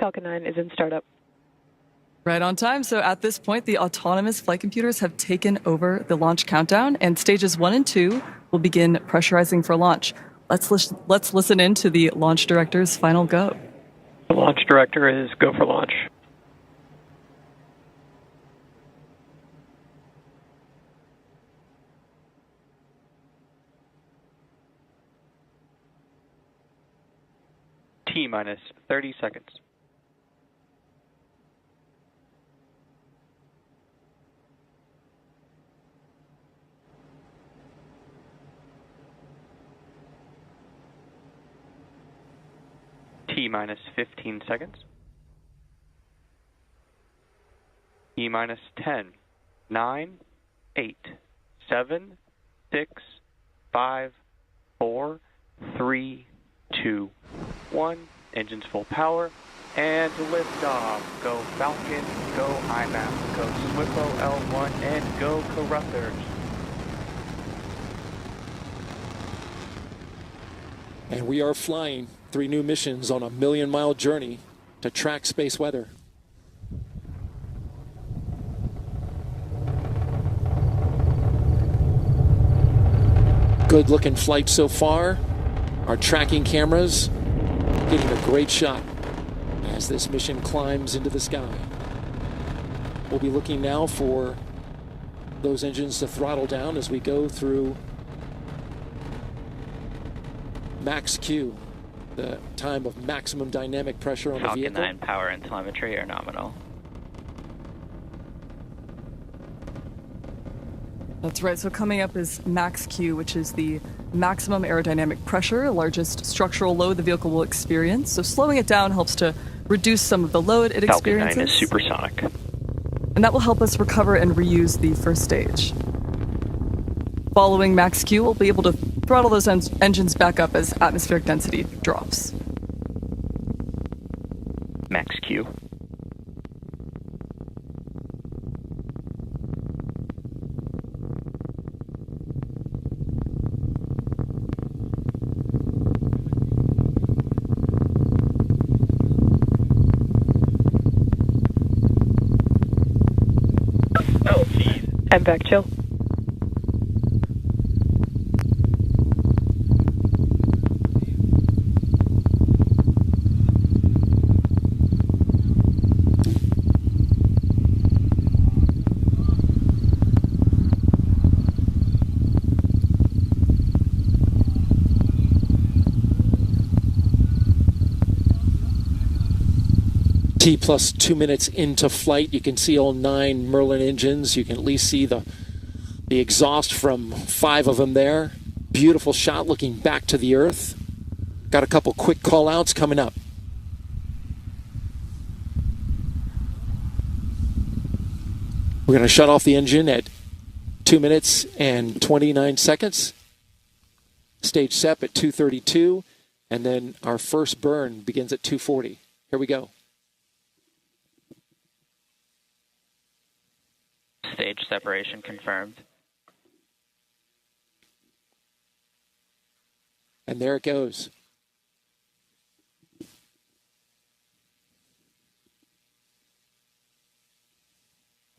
Falcon 9 is in startup. Right on time. So at this point, the autonomous flight computers have taken over the launch countdown, and stages 1 and 2 will begin pressurizing for launch. Let's listen in to the launch director's final go. The launch director is go for launch. T-minus 30 seconds. T-minus 15 seconds. T-minus 10, 9, 8, 7, 6, 5, 4, 3, 2, 1. Engines full power. And liftoff. Go Falcon, go IMAP, go SWIFO L1, and go Carruthers. And we are flying 3 new missions on a million-mile journey to track space weather. Good looking flight so far. Our tracking cameras getting a great shot as this mission climbs into the sky. We'll be looking now for those engines to throttle down as we go through max Q, the time of maximum dynamic pressure on the vehicle. Falcon 9 power and telemetry are nominal. That's right. So coming up is max Q, which is the maximum aerodynamic pressure, largest structural load the vehicle will experience. So slowing it down helps to reduce some of the load it experiences. Falcon 9 is supersonic. And that will help us recover and reuse the first stage. Following max Q, we'll be able to throttle those engines back up as atmospheric density drops. Max Q. I'm back chill. T plus 2 minutes into flight, you can see all 9 Merlin engines. You can at least see the exhaust from 5 of them there. Beautiful shot looking back to the Earth. Got a couple quick call outs coming up. We're going to shut off the engine at 2 minutes and 29 seconds. Stage SEP at 2:32, and then our first burn begins at 2:40. Here we go. Stage separation confirmed. And there it goes.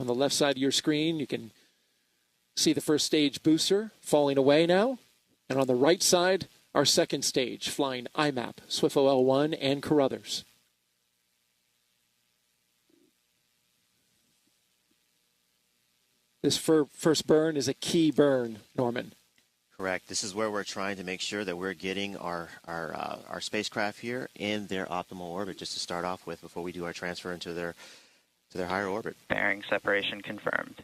On the left side of your screen, you can see the first stage booster falling away now. And on the right side, our second stage flying IMAP, SWIFO L1, and Carruthers. This first burn is a key burn, Norman. Correct. This is where we're trying to make sure that we're getting our spacecraft here in their optimal orbit, just to start off with, before we do our transfer into their higher orbit. Bearing separation confirmed.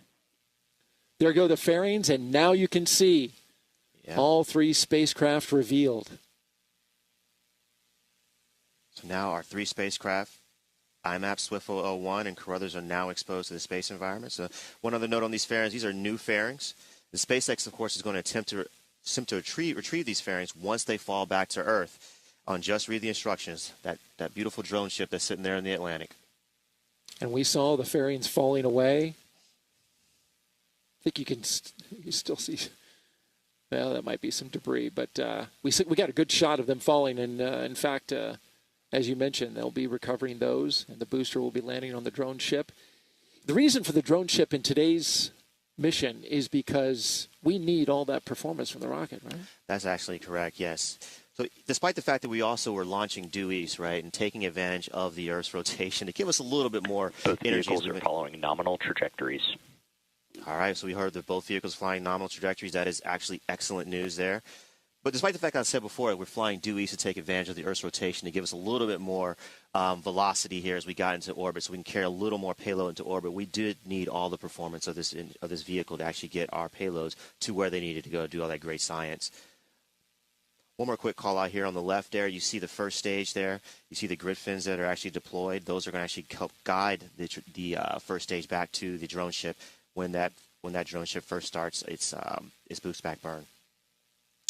There go the fairings, and now you can see all 3 spacecraft revealed. So now our 3 spacecraft, IMAP, SWIFO L1, and Carruthers, are now exposed to the space environment. So one other note on these fairings, these are new fairings. The SpaceX, of course, is going to attempt to retrieve these fairings once they fall back to Earth on Just Read the Instructions, that beautiful drone ship that's sitting there in the Atlantic. And we saw the fairings falling away. I think you can still see, well, that might be some debris, but we got a good shot of them falling. And in fact, As you mentioned, they'll be recovering those, and the booster will be landing on the drone ship. The reason for the drone ship in today's mission is because we need all that performance from the rocket, right? That's actually correct, yes. So despite the fact that we also were launching due east, right, and taking advantage of the Earth's rotation to give us a little bit more Both energy. vehicles are following nominal trajectories. All right, so we heard that both vehicles flying nominal trajectories. That is actually excellent news there. But despite the fact that I said before, we're flying due east to take advantage of the Earth's rotation to give us a little bit more velocity here as we got into orbit, so we can carry a little more payload into orbit. We did need all the performance of this vehicle to actually get our payloads to where they needed to go, do all that great science. One more quick call out here on the left there. You see the first stage there. You see the grid fins that are actually deployed. Those are going to actually help guide the first stage back to the drone ship. When that drone ship first starts its boost back burn.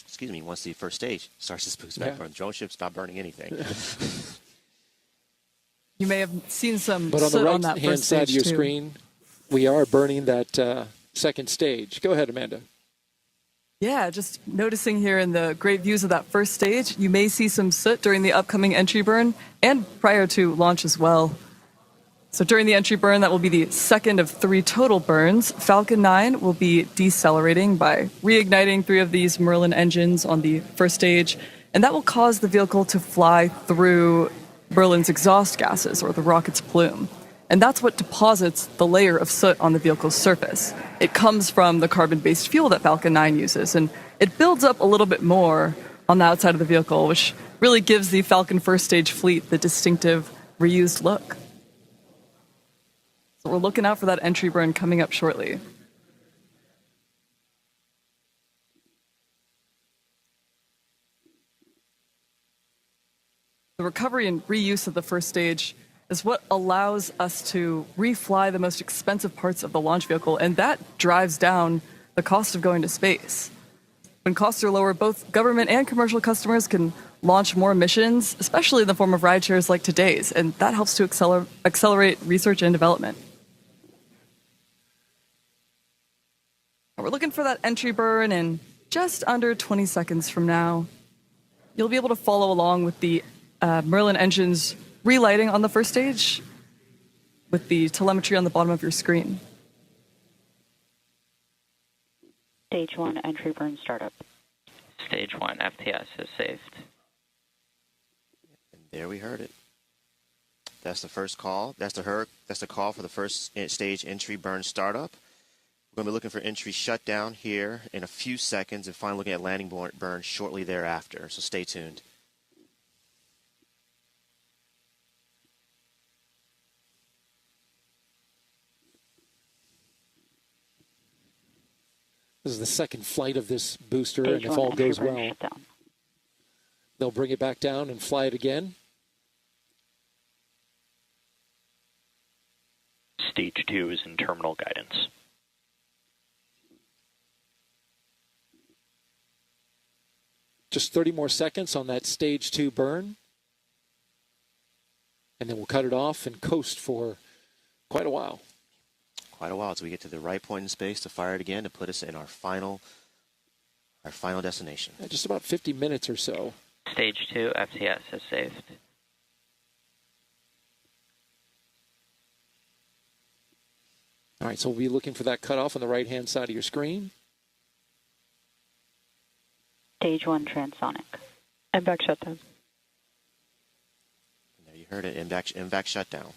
Excuse me, once the first stage starts its boost back burn, drone ship's not burning anything. You may have seen some but on the soot on that right-hand first side of stage, your too. screen, we are burning that second stage. Go ahead, Amanda. Yeah, just noticing here in the great views of that first stage, you may see some soot during the upcoming entry burn and prior to launch as well. So during the entry burn, that will be the second of 3 total burns. Falcon 9 will be decelerating by reigniting 3 of these Merlin engines on the first stage, and that will cause the vehicle to fly through Merlin's exhaust gases, or the rocket's plume. And that's what deposits the layer of soot on the vehicle's surface. It comes from the carbon-based fuel that Falcon 9 uses, and it builds up a little bit more on the outside of the vehicle, which really gives the Falcon first stage fleet the distinctive reused look. So we're looking out for that entry burn coming up shortly. The recovery and reuse of the first stage is what allows us to refly the most expensive parts of the launch vehicle, and that drives down the cost of going to space. When costs are lower, both government and commercial customers can launch more missions, especially in the form of ride shares like today's, and that helps to accelerate research and development. We're looking for that entry burn in just under 20 seconds from now. You'll be able to follow along with the Merlin engines relighting on the first stage with the telemetry on the bottom of your screen. Stage 1 entry burn startup. Stage 1 FTS is saved. And there we heard it. That's the first call. That's the call for the first stage entry burn startup. We're going to be looking for entry shutdown here in a few seconds and finally looking at landing burn shortly thereafter. So stay tuned. This is the second flight of this booster, Stage and if 1 all entry goes burn well, shutdown. they'll bring it back down and fly it again. Stage 2 is in terminal guidance. Just 30 more seconds on that stage 2 burn. And then we'll cut it off and coast for quite a while. Quite a while until we get to the right point in space to fire it again to put us in our final destination. Just about 50 minutes or so. Stage 2 FTS is saved. All right, so we'll be looking for that cutoff on the right-hand side of your screen. Stage 1 transonic. And back shutdown. There you heard it, MVAC shutdown.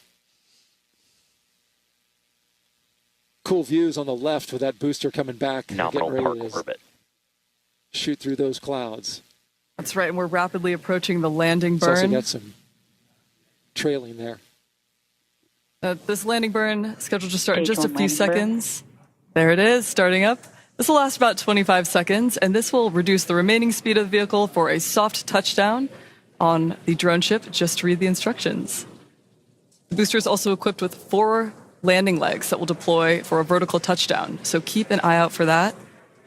Cool views on the left with that booster coming back. Nominal getting park ready to orbit. shoot through those clouds. That's right, and we're rapidly approaching the landing It's also burn. got some trailing there. This landing burn scheduled to start in Stage just a 1 few landing burn. seconds. There it is, starting up. This will last about 25 seconds, and this will reduce the remaining speed of the vehicle for a soft touchdown on the drone ship, just to read the instructions. The booster is also equipped with 4 landing legs that will deploy for a vertical touchdown, so keep an eye out for that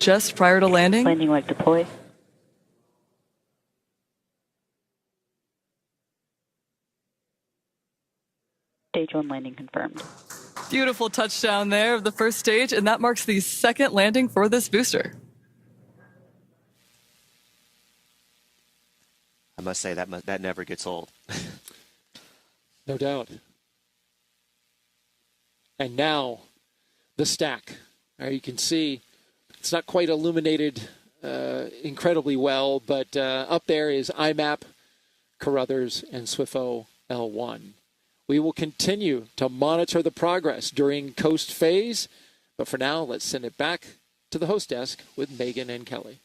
just prior to landing. Landing leg deploy. Stage 1 landing confirmed. Beautiful touchdown there of the first stage, and that marks the second landing for this booster. must say that never gets old. No doubt. And now, the stack. You can see it's not quite illuminated incredibly well, but up there is IMAP, Carruthers, and SWIFO L1. We will continue to monitor the progress during coast phase, but for now, let's send it back to the host desk with Megan and Kelly.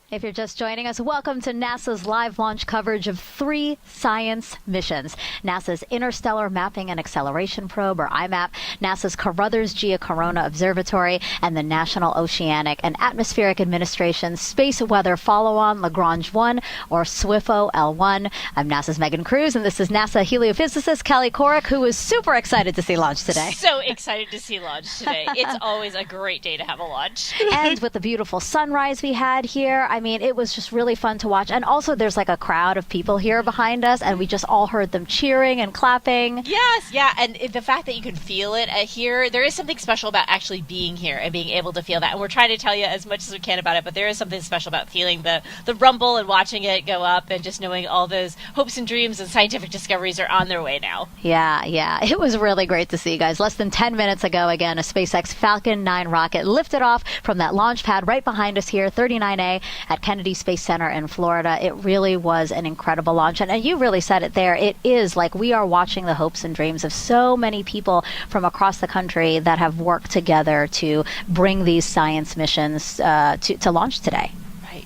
If you're just joining us, welcome to NASA's live launch coverage of 3 science missions. NASA's Interstellar Mapping and Acceleration Probe, or IMAP, NASA's Carruthers Geocorona Observatory, and the National Oceanic and Atmospheric Administration's Space Weather Follow-On Lagrange 1, or SWIFO L1. I'm NASA's Megan Cruz, and this is NASA heliophysicist Kelly Korrick, who is super excited to see launch today. So excited to see launch today. It's always a great day to have a launch. And with the beautiful sunrise we had here, I mean, it was just really fun to watch. And also, there's like a crowd of people here behind us, and we just all heard them cheering and clapping. Yes, yeah. And the fact that you can feel it here, there is something special about actually being here and being able to feel that. And we're trying to tell you as much as we can about it, but there is something special about feeling the rumble and watching it go up and just knowing all those hopes and dreams and scientific discoveries are on their way now. Yeah. It was really great to see you guys. Less than 10 minutes ago, again, a SpaceX Falcon 9 rocket lifted off from that launch pad right behind us here, 39A at Kennedy Space Center in Florida. It really was an incredible launch. And you really said it there. It is like we are watching the hopes and dreams of so many people from across the country that have worked together to bring these science missions to launch today.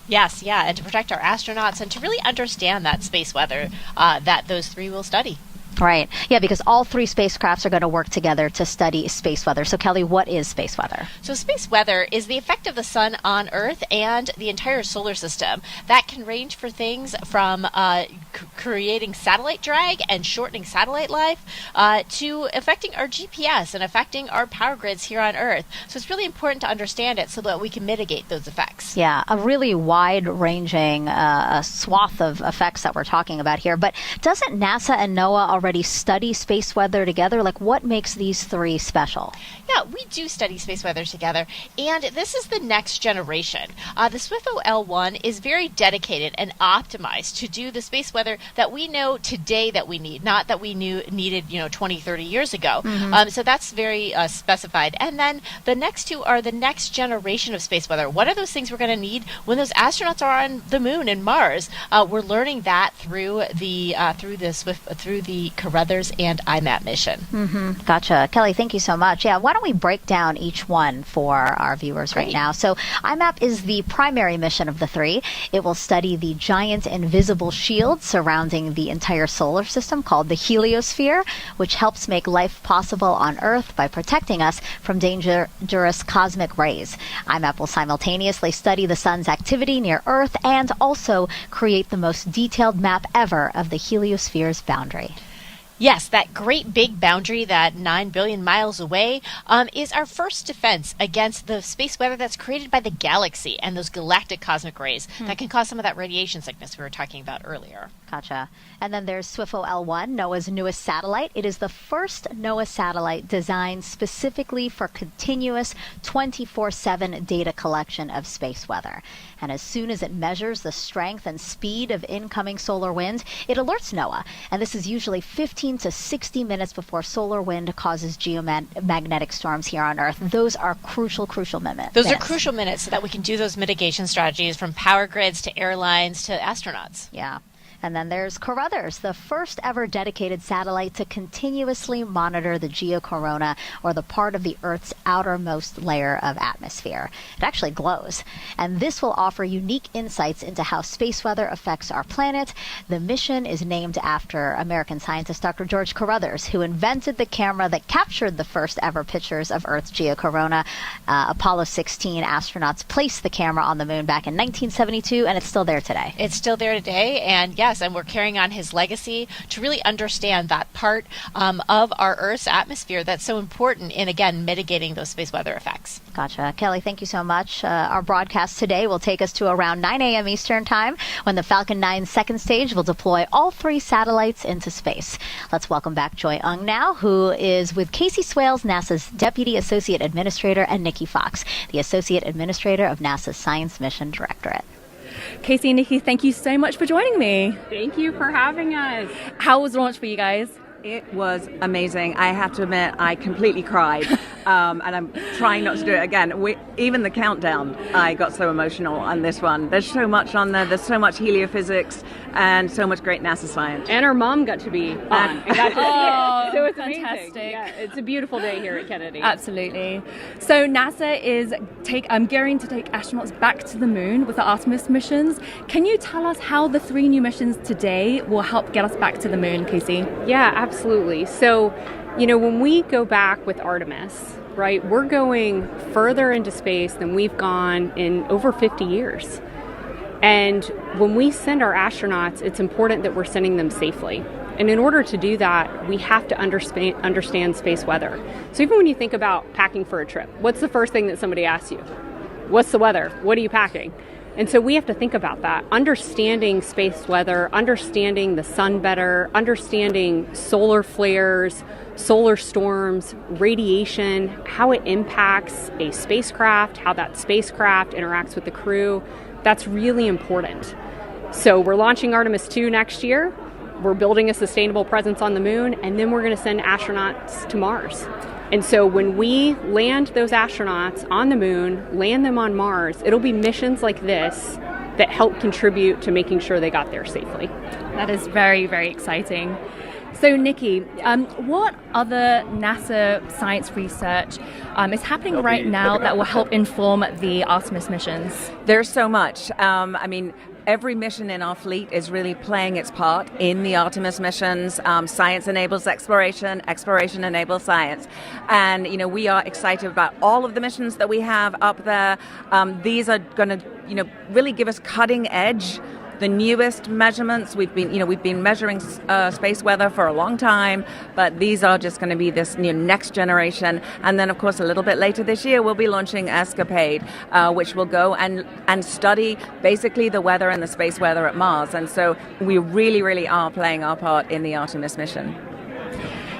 Yes, yeah, and to protect our astronauts and to really understand that space weather that those 3 will study. Right. Yeah, because all 3 spacecrafts are going to work together to study space weather. So, Kelly, what is space weather? So space weather is the effect of the sun on Earth and the entire solar system. That can range for things from creating satellite drag and shortening satellite life to affecting our GPS and affecting our power grids here on Earth. So it's really important to understand it so that we can mitigate those effects. Yeah, a really wide-ranging swath of effects that we're talking about here. But doesn't NASA and NOAA already study space weather together? Like, what makes these 3 special? Yeah, we do study space weather together, and this is the next generation. The SWIFO L1 is very dedicated and optimized to do the space weather that we know today that we need, not that we needed 20, 30 years ago. So that's very specified. And then the next 2 are the next generation of space weather. What are those things we're going to need when those astronauts are on the moon and Mars? We're learning that through the Carruthers and IMAP mission. Gotcha. Kelly, thank you so much. Yeah, why don't we break down each one for our viewers right now? So IMAP is the primary mission of the 3. It will study the giant invisible shield surrounding the entire solar system called the Heliosphere, which helps make life possible on Earth by protecting us from dangerous cosmic rays. IMAP will simultaneously study the sun's activity near Earth and also create the most detailed map ever of the Heliosphere's boundary. Yes, that great big boundary that 9 billion miles away is our first defense against the space weather that's created by the galaxy and those galactic cosmic rays that can cause some of that radiation sickness we were talking about earlier. Gotcha. And then there's SWIFO L1, NOAA's newest satellite. It is the first NOAA satellite designed specifically for continuous 24/7 data collection of space weather. And as soon as it measures the strength and speed of incoming solar wind, it alerts NOAA. And this is usually 15 to 60 minutes before solar wind causes geomagnetic storms here on Earth. Those are crucial minutes. Those are crucial minutes so that we can do those mitigation strategies from power grids to airlines to astronauts. Yeah. And then there's Carruthers, the first ever dedicated satellite to continuously monitor the geocorona, or the part of the Earth's outermost layer of atmosphere. It actually glows. And this will offer unique insights into how space weather affects our planet. The mission is named after American scientist Dr. George Carruthers, who invented the camera that captured the first ever pictures of Earth's geocorona. Apollo 16 astronauts placed the camera on the moon back in 1972, and it's still there today. It's still there today, and yes, and we're carrying on his legacy to really understand that part of our Earth's atmosphere that's so important in, again, mitigating those space weather effects. Gotcha. Kelly, thank you so much. Our broadcast today will take us to around 9 a.m. Eastern Time, when the Falcon 9 second stage will deploy all 3 satellites into space. Let's welcome back Joy Ung now, who is with Casey Swales, NASA's Deputy Associate Administrator, and Nikki Fox, the Associate Administrator of NASA's Science Mission Directorate. Casey and Nikki, thank you so much for joining me. Thank you for having us. How was launch for you guys? It was amazing. I have to admit, I completely cried, and I'm trying not to do it again. Even the countdown, I got so emotional on this one. There's so much on there. There's so much heliophysics and so much great NASA science. And our mom got to be on and got to see it. So it's fantastic. amazing. Yeah, it's a beautiful day here at Kennedy. Absolutely. So NASA is going to take astronauts back to the moon with the Artemis missions. Can you tell us how the 3 new missions today will help get us back to the moon, Casey? Yeah, absolutely. So, when we go back with Artemis, right, we're going further into space than we've gone in over 50 years. And when we send our astronauts, it's important that we're sending them safely. And in order to do that, we have to understand space weather. So even when you think about packing for a trip, what's the first thing that somebody asks you? What's the weather? What are you packing? And so we have to think about that, understanding space weather, understanding the sun better, understanding solar flares, solar storms, radiation, how it impacts a spacecraft, how that spacecraft interacts with the crew. That's really important. So we're launching Artemis 2 next year. We're building a sustainable presence on the moon, and then we're going to send astronauts to Mars. And so when we land those astronauts on the moon, land them on Mars, it'll be missions like this that help contribute to making sure they got there safely. That is very, very exciting. So, Nikki, what other NASA science research is happening right now that will help inform the Artemis missions? There's so much. Every mission in our fleet is really playing its part in the Artemis missions. Science enables exploration, exploration enables science. And, we are excited about all of the missions that we have up there. These are going to, really give us cutting edge, the newest measurements. We've been measuring space weather for a long time, but these are just going to be this next generation. And then, of course, a little bit later this year, we'll be launching Escapade, which will go and study basically the weather and the space weather at Mars. And so we really, really are playing our part in the Artemis mission.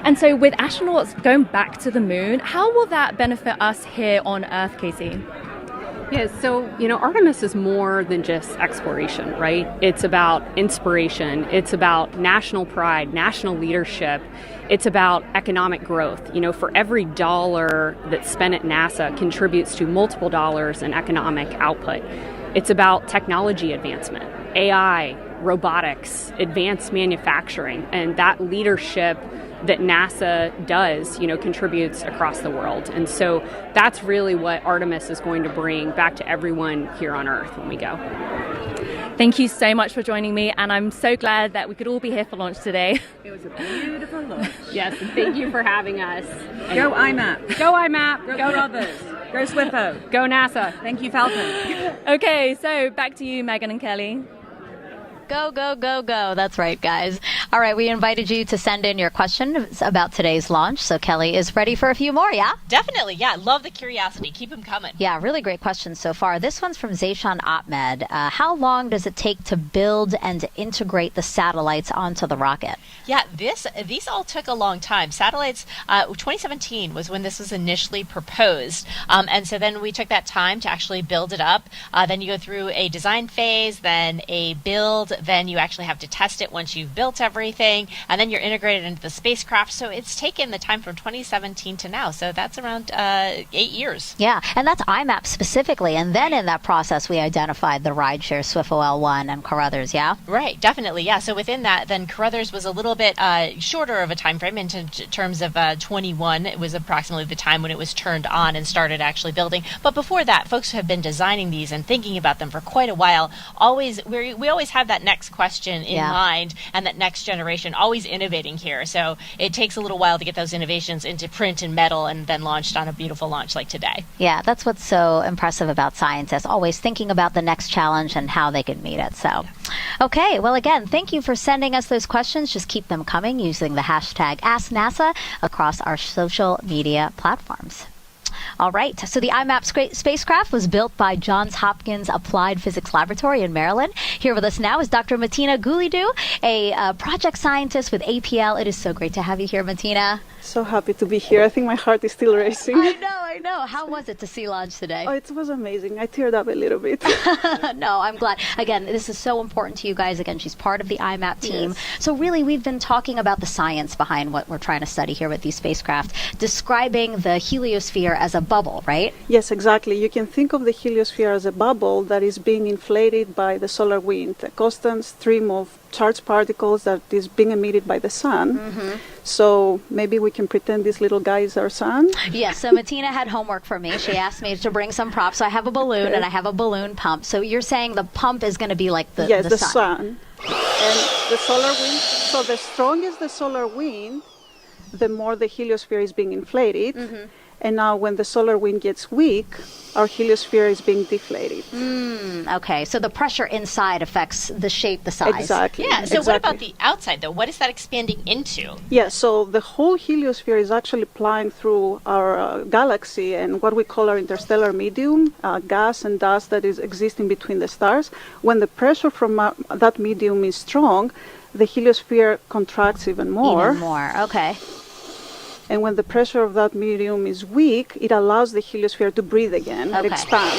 And so with astronauts going back to the moon, how will that benefit us here on Earth, Casey? Yeah, so, Artemis is more than just exploration, right? It's about inspiration. It's about national pride, national leadership. It's about economic growth. For every dollar that's spent at NASA contributes to multiple dollars in economic output. It's about technology advancement, AI, robotics, advanced manufacturing, and that leadership that NASA does, contributes across the world. And so that's really what Artemis is going to bring back to everyone here on Earth when we go. Thank you so much for joining me, and I'm so glad that we could all be here for launch today. It was a beautiful launch. Yes, and thank you for having us. Go IMAP. Go IMAP. Go Carruthers. Go SWIFO. Go NASA. Thank you, Falcon. Okay, so back to you, Megan and Kelly. Go, go, go, go. That's right, guys. All right, we invited you to send in your questions about today's launch. So Kelly is ready for a few more, yeah? Definitely, yeah. Love the curiosity. Keep them coming. Yeah, really great questions so far. This one's from Zayshan Ahmed. How long does it take to build and integrate the satellites onto the rocket? Yeah, these all took a long time. Satellites, 2017 was when this was initially proposed. And so then we took that time to actually build it up. Then you go through a design phase, then a build, then you actually have to test it once you've built everything, and then you're integrated into the spacecraft. So it's taken the time from 2017 to now. So that's around 8 years. Yeah, and that's IMAP specifically. And then in that process, we identified the rideshare SWIFO L1 and Carruthers, yeah? Right, definitely, yeah. So within that, then Carruthers was a little bit shorter of a time frame in terms of 21. It was approximately the time when it was turned on and started actually building. But before that, folks have been designing these and thinking about them for quite a while. We always have that next question in mind, and that next generation, always innovating here. So it takes a little while to get those innovations into print and metal and then launched on a beautiful launch like today. Yeah, that's what's so impressive about scientists, always thinking about the next challenge and how they can meet it. So, okay, well, again, thank you for sending us those questions. Just keep them coming using the hashtag AskNASA across our social media platforms. All right, so the IMAP spacecraft was built by Johns Hopkins Applied Physics Laboratory in Maryland. Here with us now is Dr. Martina Goulidu, a project scientist with APL. It is so great to have you here, Martina. So happy to be here. I think my heart is still racing. I know. How was it to see launch today? Oh, it was amazing. I teared up a little bit. No, I'm glad. Again, this is so important to you guys. Again, she's part of the IMAP team. Yes. So really, we've been talking about the science behind what we're trying to study here with these spacecraft, describing the heliosphere as a bubble, right? Yes, exactly. You can think of the heliosphere as a bubble that is being inflated by the solar wind, a constant stream of charged particles that is being emitted by the sun. Mm-hmm. So maybe we can pretend this little guy is our sun. Yes, so Martina had homework for me. She asked me to bring some props. So I have a balloon and I have a balloon pump. So you're saying the pump is going to be like the Yes, the sun. sun. And the solar wind. So the stronger the solar wind, the more the heliosphere is being inflated. Mm-hmm. And now when the solar wind gets weak, our heliosphere is being deflated. Okay, so the pressure inside affects the shape, the size. Exactly. Yeah, so exactly. what about the outside, though? What is that expanding into? Yeah, so the whole heliosphere is actually flying through our galaxy and what we call our interstellar medium, gas and dust that is existing between the stars. When the pressure from that medium is strong, the heliosphere contracts even more. Even more, okay. And when the pressure of that medium is weak, it allows the heliosphere to breathe again and expand.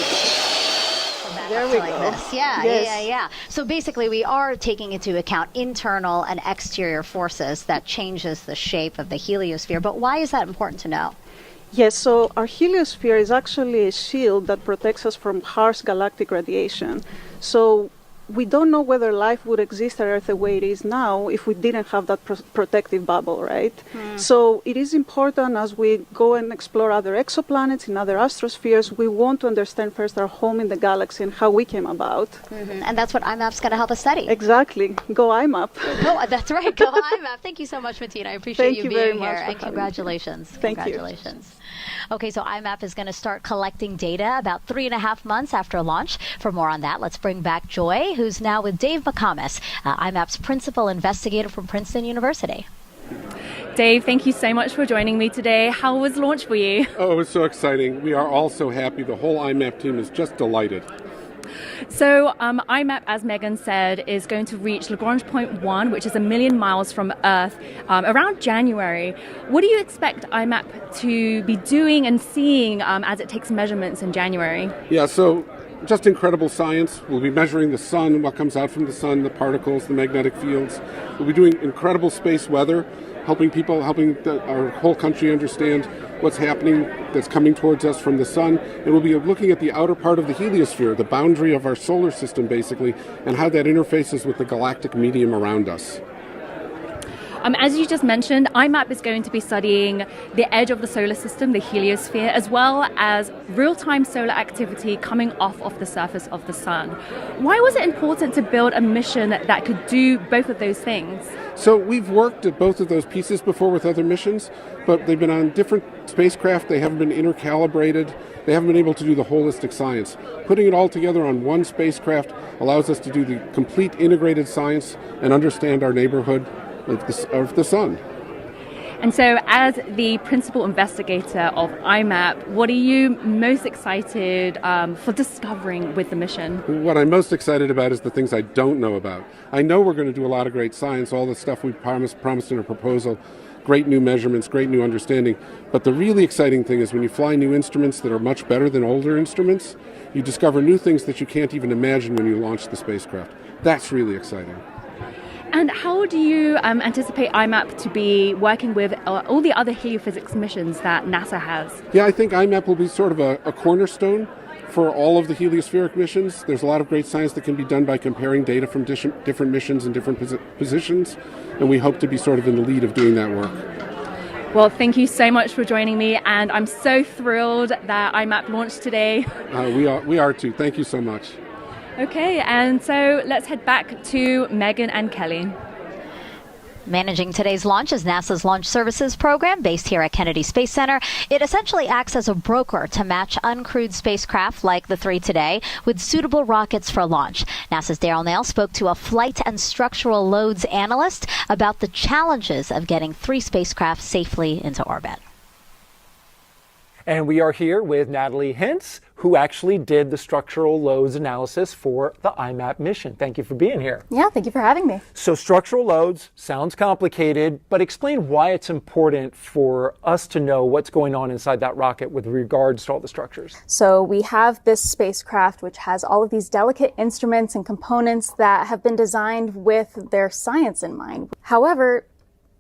There we go. This. Yeah, Yes. yeah. So basically, we are taking into account internal and exterior forces that changes the shape of the heliosphere. But why is that important to know? Yes, so our heliosphere is actually a shield that protects us from harsh galactic radiation. So we don't know whether life would exist on Earth the way it is now if we didn't have that protective bubble, right? So it is important as we go and explore other exoplanets in other astrospheres, we want to understand first our home in the galaxy and how we came about. And that's what IMAP's going to help us study. Exactly. Go IMAP. Oh, that's right. Go IMAP. Thank you so much, Martina. I appreciate Thank you you being very here. much for And having me. congratulations. Thank you. Congratulations. Okay, so IMAP is going to start collecting data about 3.5 months after launch. For more on that, let's bring back Joy, who's now with Dave McComas, IMAP's principal investigator from Princeton University. Dave, thank you so much for joining me today. How was launch for you? Oh, it was so exciting. We are all so happy. The whole IMAP team is just delighted. So IMAP, as Megan said, is going to reach Lagrange point 1, which is 1 million miles from Earth, around January. What do you expect IMAP to be doing and seeing as it takes measurements in January? Yeah, so just incredible science. We'll be measuring the sun, what comes out from the sun, the particles, the magnetic fields. We'll be doing incredible space weather, helping our whole country understand what's happening that's coming towards us from the sun. And we'll be looking at the outer part of the heliosphere, the boundary of our solar system, basically, and how that interfaces with the galactic medium around us. As you just mentioned, IMAP is going to be studying the edge of the solar system, the heliosphere, as well as real-time solar activity coming off of the surface of the sun. Why was it important to build a mission that could do both of those things? So we've worked at both of those pieces before with other missions, but they've been on different spacecraft. They haven't been intercalibrated. They haven't been able to do the holistic science. Putting it all together on one spacecraft allows us to do the complete integrated science and understand our neighborhood of the sun. And so as the principal investigator of IMAP, what are you most excited for discovering with the mission? What I'm most excited about is the things I don't know about. I know we're going to do a lot of great science, all the stuff we promised in our proposal, great new measurements, great new understanding. But the really exciting thing is when you fly new instruments that are much better than older instruments, you discover new things that you can't even imagine when you launch the spacecraft. That's really exciting. And how do you anticipate IMAP to be working with all the other heliophysics missions that NASA has? Yeah, I think IMAP will be sort of a cornerstone for all of the heliospheric missions. There's a lot of great science that can be done by comparing data from different missions in different positions, and we hope to be sort of in the lead of doing that work. Well, thank you so much for joining me, and I'm so thrilled that IMAP launched today. We are too. Thank you so much. Okay, and so let's head back to Megan and Kelly. Managing today's launch is NASA's Launch Services Program based here at Kennedy Space Center. It essentially acts as a broker to match uncrewed spacecraft like the 3 today with suitable rockets for launch. NASA's Daryl Nail spoke to a flight and structural loads analyst about the challenges of getting 3 spacecraft safely into orbit. And we are here with Natalie Hintz, who actually did the structural loads analysis for the IMAP mission. Thank you for being here. Yeah, thank you for having me. So structural loads sounds complicated, but explain why it's important for us to know what's going on inside that rocket with regards to all the structures. So we have this spacecraft which has all of these delicate instruments and components that have been designed with their science in mind. However,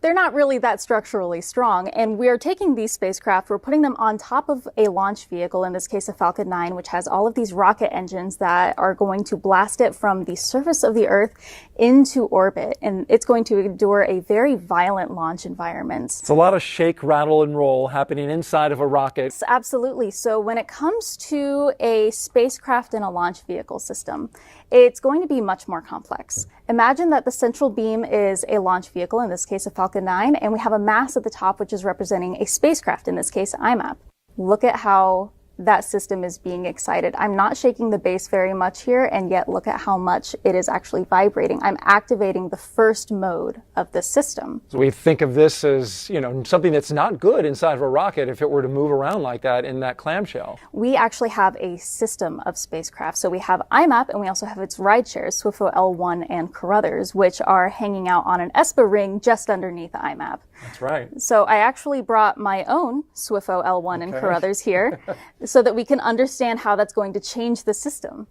they're not really that structurally strong, and we are taking these spacecraft, we're putting them on top of a launch vehicle, in this case a Falcon 9, which has all of these rocket engines that are going to blast it from the surface of the Earth into orbit, and it's going to endure a very violent launch environment. It's a lot of shake, rattle, and roll happening inside of a rocket. Absolutely. So when it comes to a spacecraft and a launch vehicle system, it's going to be much more complex. Imagine that the central beam is a launch vehicle, in this case a Falcon 9, and we have a mass at the top which is representing a spacecraft, in this case IMAP. Look at how that system is being excited. I'm not shaking the base very much here, and yet look at how much it is actually vibrating. I'm activating the first mode of the system. So we think of this as, you know, something that's not good inside of a rocket if it were to move around like that in that clamshell. We actually have a system of spacecraft. So we have IMAP, and we also have its ride shares, SWIFO L1 and Carruthers, which are hanging out on an ESPA ring just underneath IMAP. That's right. So I actually brought my own SWIFO L1 and Carruthers here so that we can understand how that's going to change the system.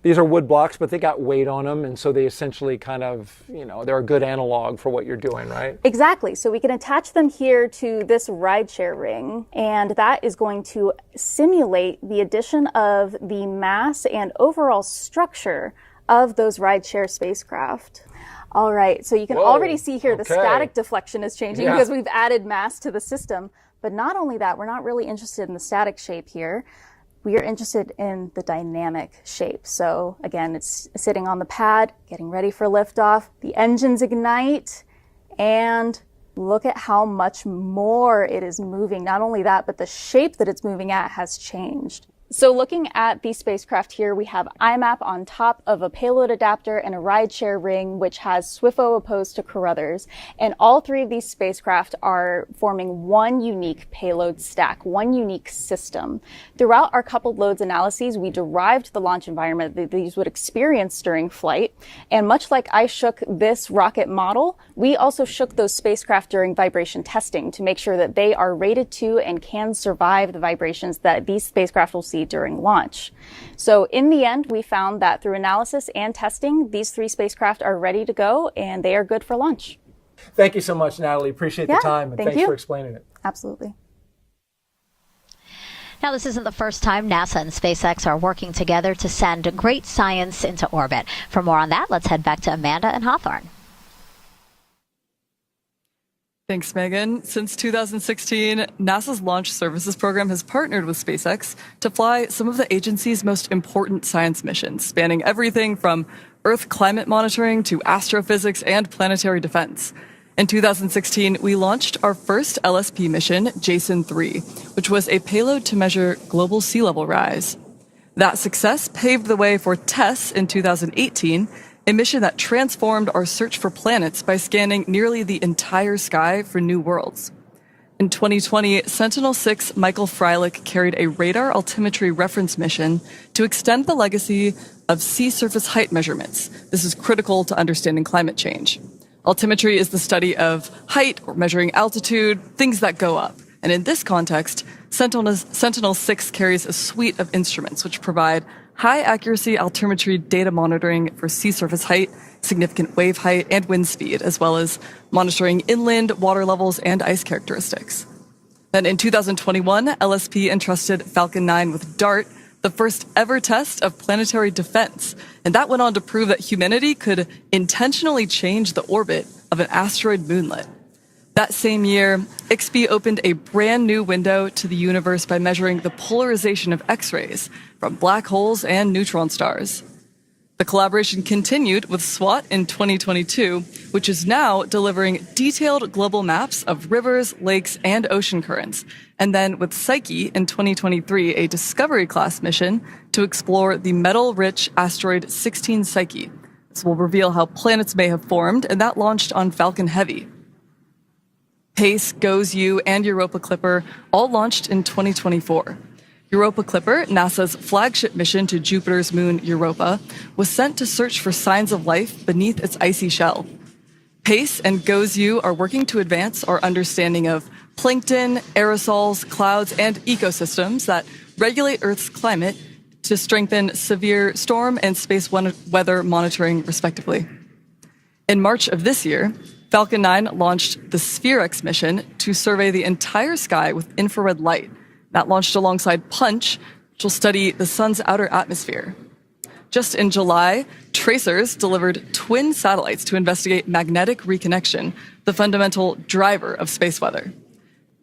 These are wood blocks, but they got weight on them, and so they essentially kind of, you know, they're a good analog for what you're doing, right? Exactly. So we can attach them here to this rideshare ring, and that is going to simulate the addition of the mass and overall structure of those rideshare spacecraft. All right, so you can already see here the static deflection is changing because we've added mass to the system. But not only that, we're not really interested in the static shape here. We are interested in the dynamic shape. So again, it's sitting on the pad, getting ready for liftoff. The engines ignite, and look at how much more it is moving. Not only that, but the shape that it's moving at has changed. So looking at the spacecraft here, we have IMAP on top of a payload adapter and a rideshare ring, which has SWIFO opposed to Carruthers. And all three of these spacecraft are forming one unique payload stack, one unique system. Throughout our coupled loads analyses, we derived the launch environment that these would experience during flight. And much like I shook this rocket model, we also shook those spacecraft during vibration testing to make sure that they are rated to and can survive the vibrations that these spacecraft will see during launch. So in the end, we found that through analysis and testing, these three spacecraft are ready to go and they are good for launch. Thank you so much, Natalie. Appreciate the time, and thanks for explaining it. Absolutely. Now, this isn't the first time NASA and SpaceX are working together to send great science into orbit. For more on that, let's head back to Amanda and Hawthorne. Thanks, Megan. Since 2016, NASA's Launch Services Program has partnered with SpaceX to fly some of the agency's most important science missions, spanning everything from Earth climate monitoring to astrophysics and planetary defense. In 2016, we launched our first LSP mission, Jason 3, which was a payload to measure global sea level rise. That success paved the way for TESS in 2018, a mission that transformed our search for planets by scanning nearly the entire sky for new worlds. In 2020, Sentinel-6 Michael Freilich carried a radar altimetry reference mission to extend the legacy of sea surface height measurements. This is critical to understanding climate change. Altimetry is the study of height, or measuring altitude, things that go up. And in this context, Sentinel-6 carries a suite of instruments which provide high-accuracy altimetry data monitoring for sea surface height, significant wave height, and wind speed, as well as monitoring inland water levels and ice characteristics. Then in 2021, LSP entrusted Falcon 9 with DART, the first ever test of planetary defense, and that went on to prove that humanity could intentionally change the orbit of an asteroid moonlet. That same year, IXP opened a brand new window to the universe by measuring the polarization of X-rays from black holes and neutron stars. The collaboration continued with SWOT in 2022, which is now delivering detailed global maps of rivers, lakes, and ocean currents. And then with Psyche in 2023, a Discovery-class mission to explore the metal-rich asteroid 16 Psyche. This will reveal how planets may have formed, and that launched on Falcon Heavy. PACE, GOES-U, and Europa Clipper all launched in 2024. Europa Clipper, NASA's flagship mission to Jupiter's moon Europa, was sent to search for signs of life beneath its icy shell. PACE and GOES-U are working to advance our understanding of plankton, aerosols, clouds, and ecosystems that regulate Earth's climate to strengthen severe storm and space weather monitoring, respectively. In March of this year, Falcon 9 launched the SphereX mission to survey the entire sky with infrared light. That launched alongside Punch, which will study the sun's outer atmosphere. Just in July, tracers delivered twin satellites to investigate magnetic reconnection, the fundamental driver of space weather.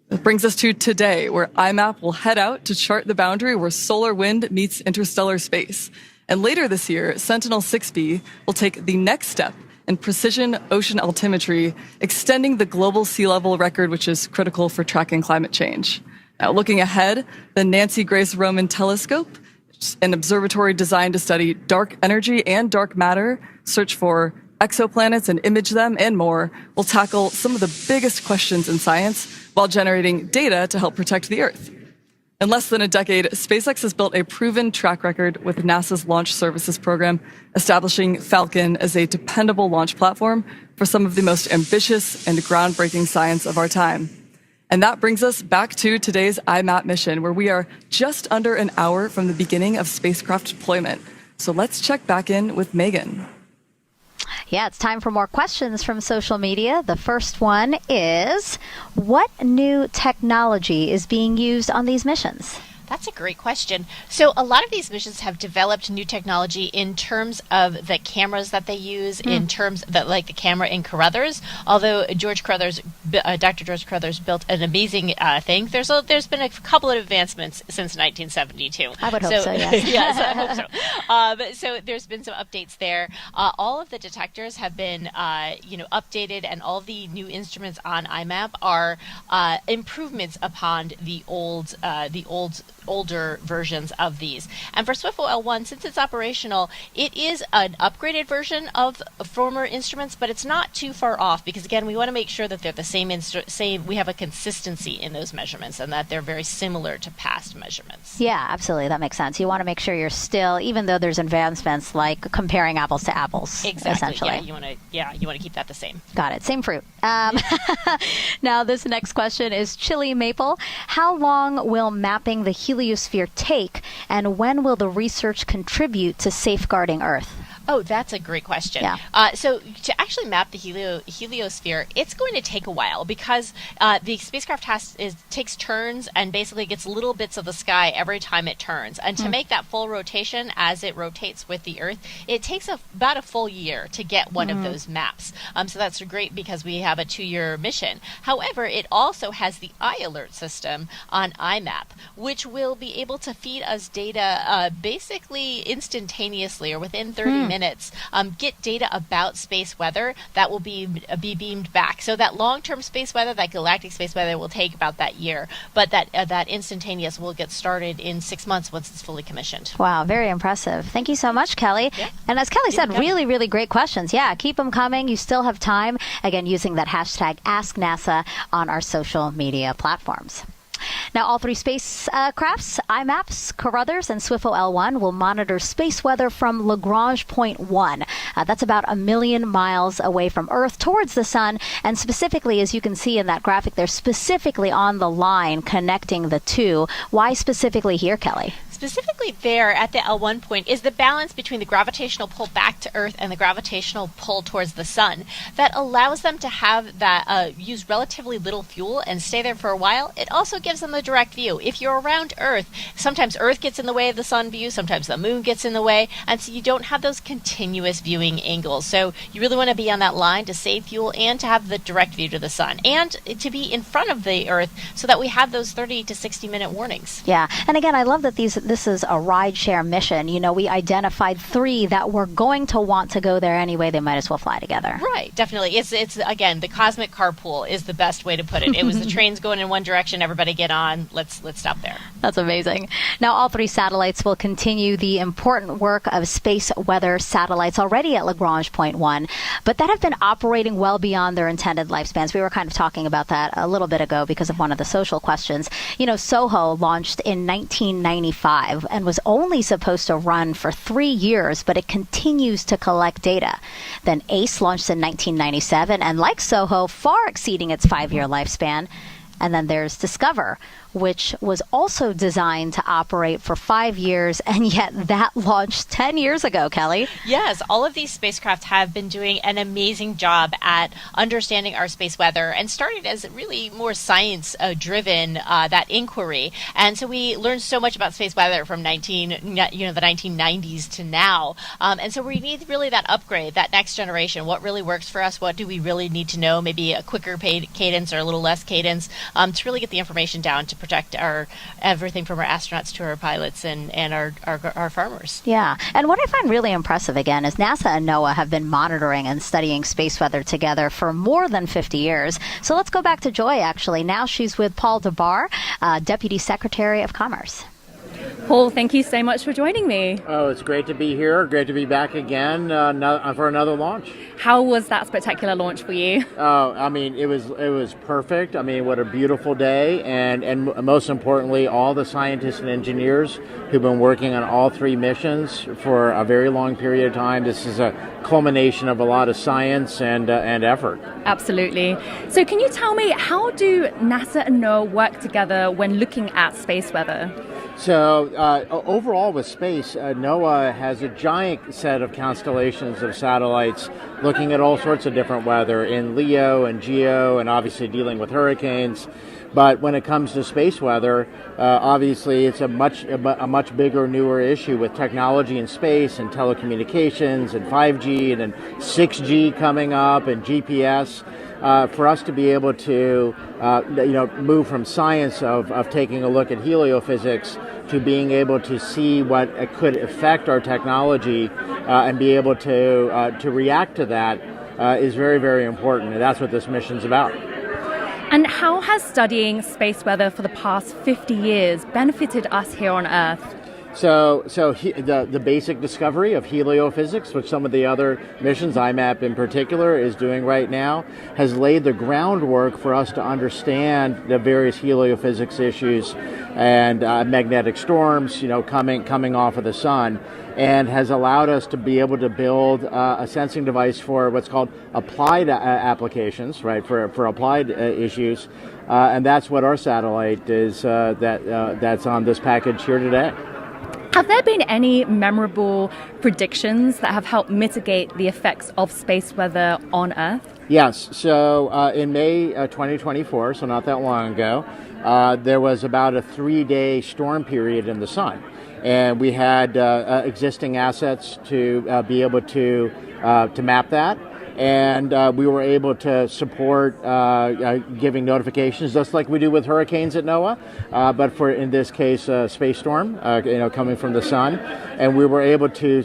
That brings us to today, where IMAP will head out to chart the boundary where solar wind meets interstellar space. And later this year, Sentinel-6B will take the next step in precision ocean altimetry, extending the global sea level record, which is critical for tracking climate change. Now, looking ahead, the Nancy Grace Roman Telescope, an observatory designed to study dark energy and dark matter, search for exoplanets and image them, and more, will tackle some of the biggest questions in science while generating data to help protect the Earth. In less than a decade, SpaceX has built a proven track record with NASA's Launch Services Program, establishing Falcon as a dependable launch platform for some of the most ambitious and groundbreaking science of our time. And that brings us back to today's IMAP mission, where we are just under an hour from the beginning of spacecraft deployment. So let's check back in with Megan. Yeah, it's time for more questions from social media. The first one is, what new technology is being used on these missions? That's a great question. So a lot of these missions have developed new technology in terms of the cameras that they use, in terms of like the camera in Carruthers. Although Dr. George Carruthers built an amazing thing, there's been a couple of advancements since 1972. I would hope so, yes. Yes, I hope so. So there's been some updates there. All of the detectors have been updated, and all the new instruments on IMAP are improvements upon the older versions of these. And for SWIFO L1, since it's operational, it is an upgraded version of former instruments, but it's not too far off, because again, we want to make sure that they're the same, we have a consistency in those measurements and that they're very similar to past measurements. Yeah, absolutely. That makes sense. You want to make sure you're still, even though there's advancements like comparing apples to apples, essentially. Yeah, you want to keep that the same. Got it. Same fruit. Now, this next question is Chili Maple. How long will mapping the heliosphere take, and when will the research contribute to safeguarding Earth? Oh, that's a great question. Yeah. So to actually map the heliosphere, it's going to take a while, because the spacecraft takes turns and basically gets little bits of the sky every time it turns. And to make that full rotation as it rotates with the Earth, it takes about a full year to get one of those maps. So that's great, because we have a 2-year mission. However, it also has the iAlert system on IMAP, which will be able to feed us data basically instantaneously, or within 30 minutes, get data about space weather that will be beamed back. So that long-term space weather, that galactic space weather, will take about that year, but that instantaneous will get started in 6 months once it's fully commissioned. Wow, very impressive. Thank you so much, Kelly. Yeah. And as Kelly said, really, really great questions. Yeah, keep them coming. You still have time. Again, using that hashtag AskNASA on our social media platforms. Now, all 3 spacecrafts, IMAPs, Carruthers, and SWIFO L1, will monitor space weather from Lagrange Point 1. That's about 1 million miles away from Earth towards the sun. And specifically, as you can see in that graphic, they're specifically on the line connecting the two. Why specifically here, Kelly? Specifically there at the L1 point is the balance between the gravitational pull back to Earth and the gravitational pull towards the sun that allows them to have that use relatively little fuel and stay there for a while. It also gives them the direct view. If you're around Earth, sometimes Earth gets in the way of the sun view, sometimes the moon gets in the way, and so you don't have those continuous viewing angles. So you really want to be on that line to save fuel and to have the direct view to the sun, and to be in front of the Earth so that we have those 30 to 60 minute warnings. Yeah, and again, I love that these this is a rideshare mission. You know, we identified 3 that were going to want to go there anyway. They might as well fly together. Right, definitely. It's again, the cosmic carpool is the best way to put it. It was the trains going in one direction, everybody get on, let's stop there. That's amazing. Now, all 3 satellites will continue the important work of space weather satellites already at Lagrange Point 1, but that have been operating well beyond their intended lifespans. We were kind of talking about that a little bit ago because of one of the social questions. You know, SOHO launched in 1995 and was only supposed to run for 3 years, but it continues to collect data. Then ACE launched in 1997 and, like SOHO, far exceeding its 5-year lifespan. And then there's Discover, which was also designed to operate for 5 years, and yet that launched 10 years ago, Kelly. Yes, all of these spacecraft have been doing an amazing job at understanding our space weather and started as really more science-driven, that inquiry. And so we learned so much about space weather from the 1990s to now. And so we need really that upgrade, that next generation. What really works for us? What do we really need to know? Maybe a quicker cadence or a little less cadence to really get the information down to protect everything from our astronauts to our pilots and our farmers. Yeah. And what I find really impressive, again, is NASA and NOAA have been monitoring and studying space weather together for more than 50 years. So let's go back to Joy, actually. Now she's with Paul DeBar, Deputy Secretary of Commerce. Paul, thank you so much for joining me. Oh, it's great to be here. Great to be back again for another launch. How was that spectacular launch for you? Oh, I mean, it was perfect. I mean, what a beautiful day. And most importantly, all the scientists and engineers who've been working on all 3 missions for a very long period of time. This is a culmination of a lot of science and effort. Absolutely. So can you tell me, how do NASA and NOAA work together when looking at space weather? So overall with space, NOAA has a giant set of constellations of satellites looking at all sorts of different weather in LEO and GEO and obviously dealing with hurricanes. But when it comes to space weather, obviously it's a much bigger, newer issue with technology in space and telecommunications and 5G and then 6G coming up and GPS. For us to be able to move from science of taking a look at heliophysics to being able to see what could affect our technology and be able to react to that is very, very important. And that's what this mission's about. And how has studying space weather for the past 50 years benefited us here on Earth? So the basic discovery of heliophysics, which some of the other missions, IMAP in particular, is doing right now, has laid the groundwork for us to understand the various heliophysics issues and magnetic storms, coming off of the sun, and has allowed us to be able to build a sensing device for what's called applied applications, right? For applied issues, and that's what our satellite is. That's on this package here today. Have there been any memorable predictions that have helped mitigate the effects of space weather on Earth? Yes. So in May 2024, so not that long ago, there was about a 3-day storm period in the sun. And we had existing assets to be able to map that. And we were able to support giving notifications, just like we do with hurricanes at NOAA, but for, in this case, a space storm, coming from the sun. And we were able to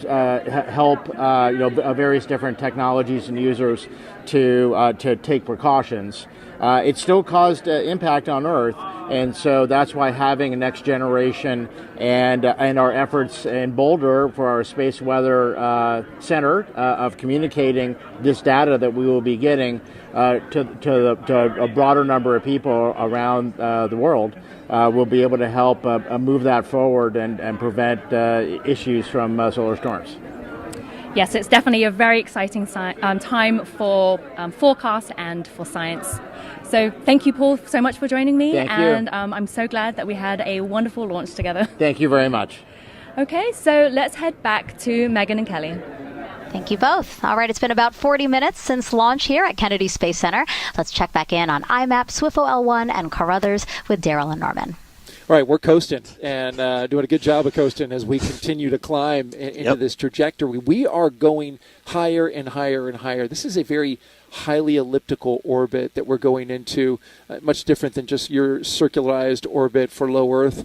help, various different technologies and users to take precautions. It still caused impact on Earth, and so that's why having a next generation and our efforts in Boulder for our Space Weather Center of communicating this data that we will be getting to a broader number of people around the world will be able to help move that forward and prevent issues from solar storms. Yes, it's definitely a very exciting time for forecast and for science. So thank you, Paul, so much for joining me. Thank you. And I'm so glad that we had a wonderful launch together. Thank you very much. Okay, so let's head back to Megan and Kelly. Thank you both. All right, it's been about 40 minutes since launch here at Kennedy Space Center. Let's check back in on IMAP, SWIFO L1, and Carruthers with Daryl and Norman. All right, we're coasting and doing a good job of coasting as we continue to climb into this trajectory. We are going higher and higher and higher. This is a very highly elliptical orbit that we're going into, much different than just your circularized orbit for low Earth.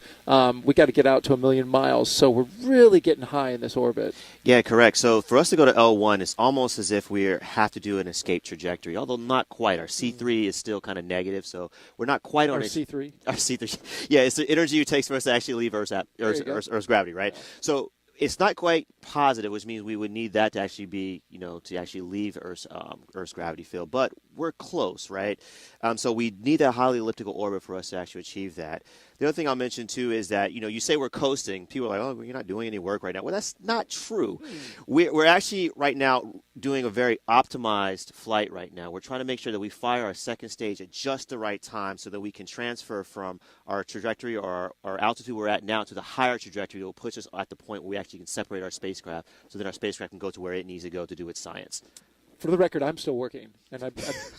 We got to get out to 1 million miles, so we're really getting high in this orbit. Yeah, correct. So for us to go to L1, it's almost as if we have to do an escape trajectory, although not quite. Our C3 is still kind of negative, so we're not quite on our C3. Our C3. Yeah, it's the energy it takes for us to actually leave Earth's gravity, right? So it's not quite positive, which means we would need that to actually be, to actually leave Earth's gravity field. But we're close, right? So we need that highly elliptical orbit for us to actually achieve that. The other thing I'll mention, too, is that, you say we're coasting. People are like, oh, you're not doing any work right now. Well, that's not true. We're actually right now doing a very optimized flight right now. We're trying to make sure that we fire our second stage at just the right time so that we can transfer from our trajectory or our altitude we're at now to the higher trajectory that will push us at the point where we actually can separate our spacecraft so that our spacecraft can go to where it needs to go to do its science. For the record, I'm still working, and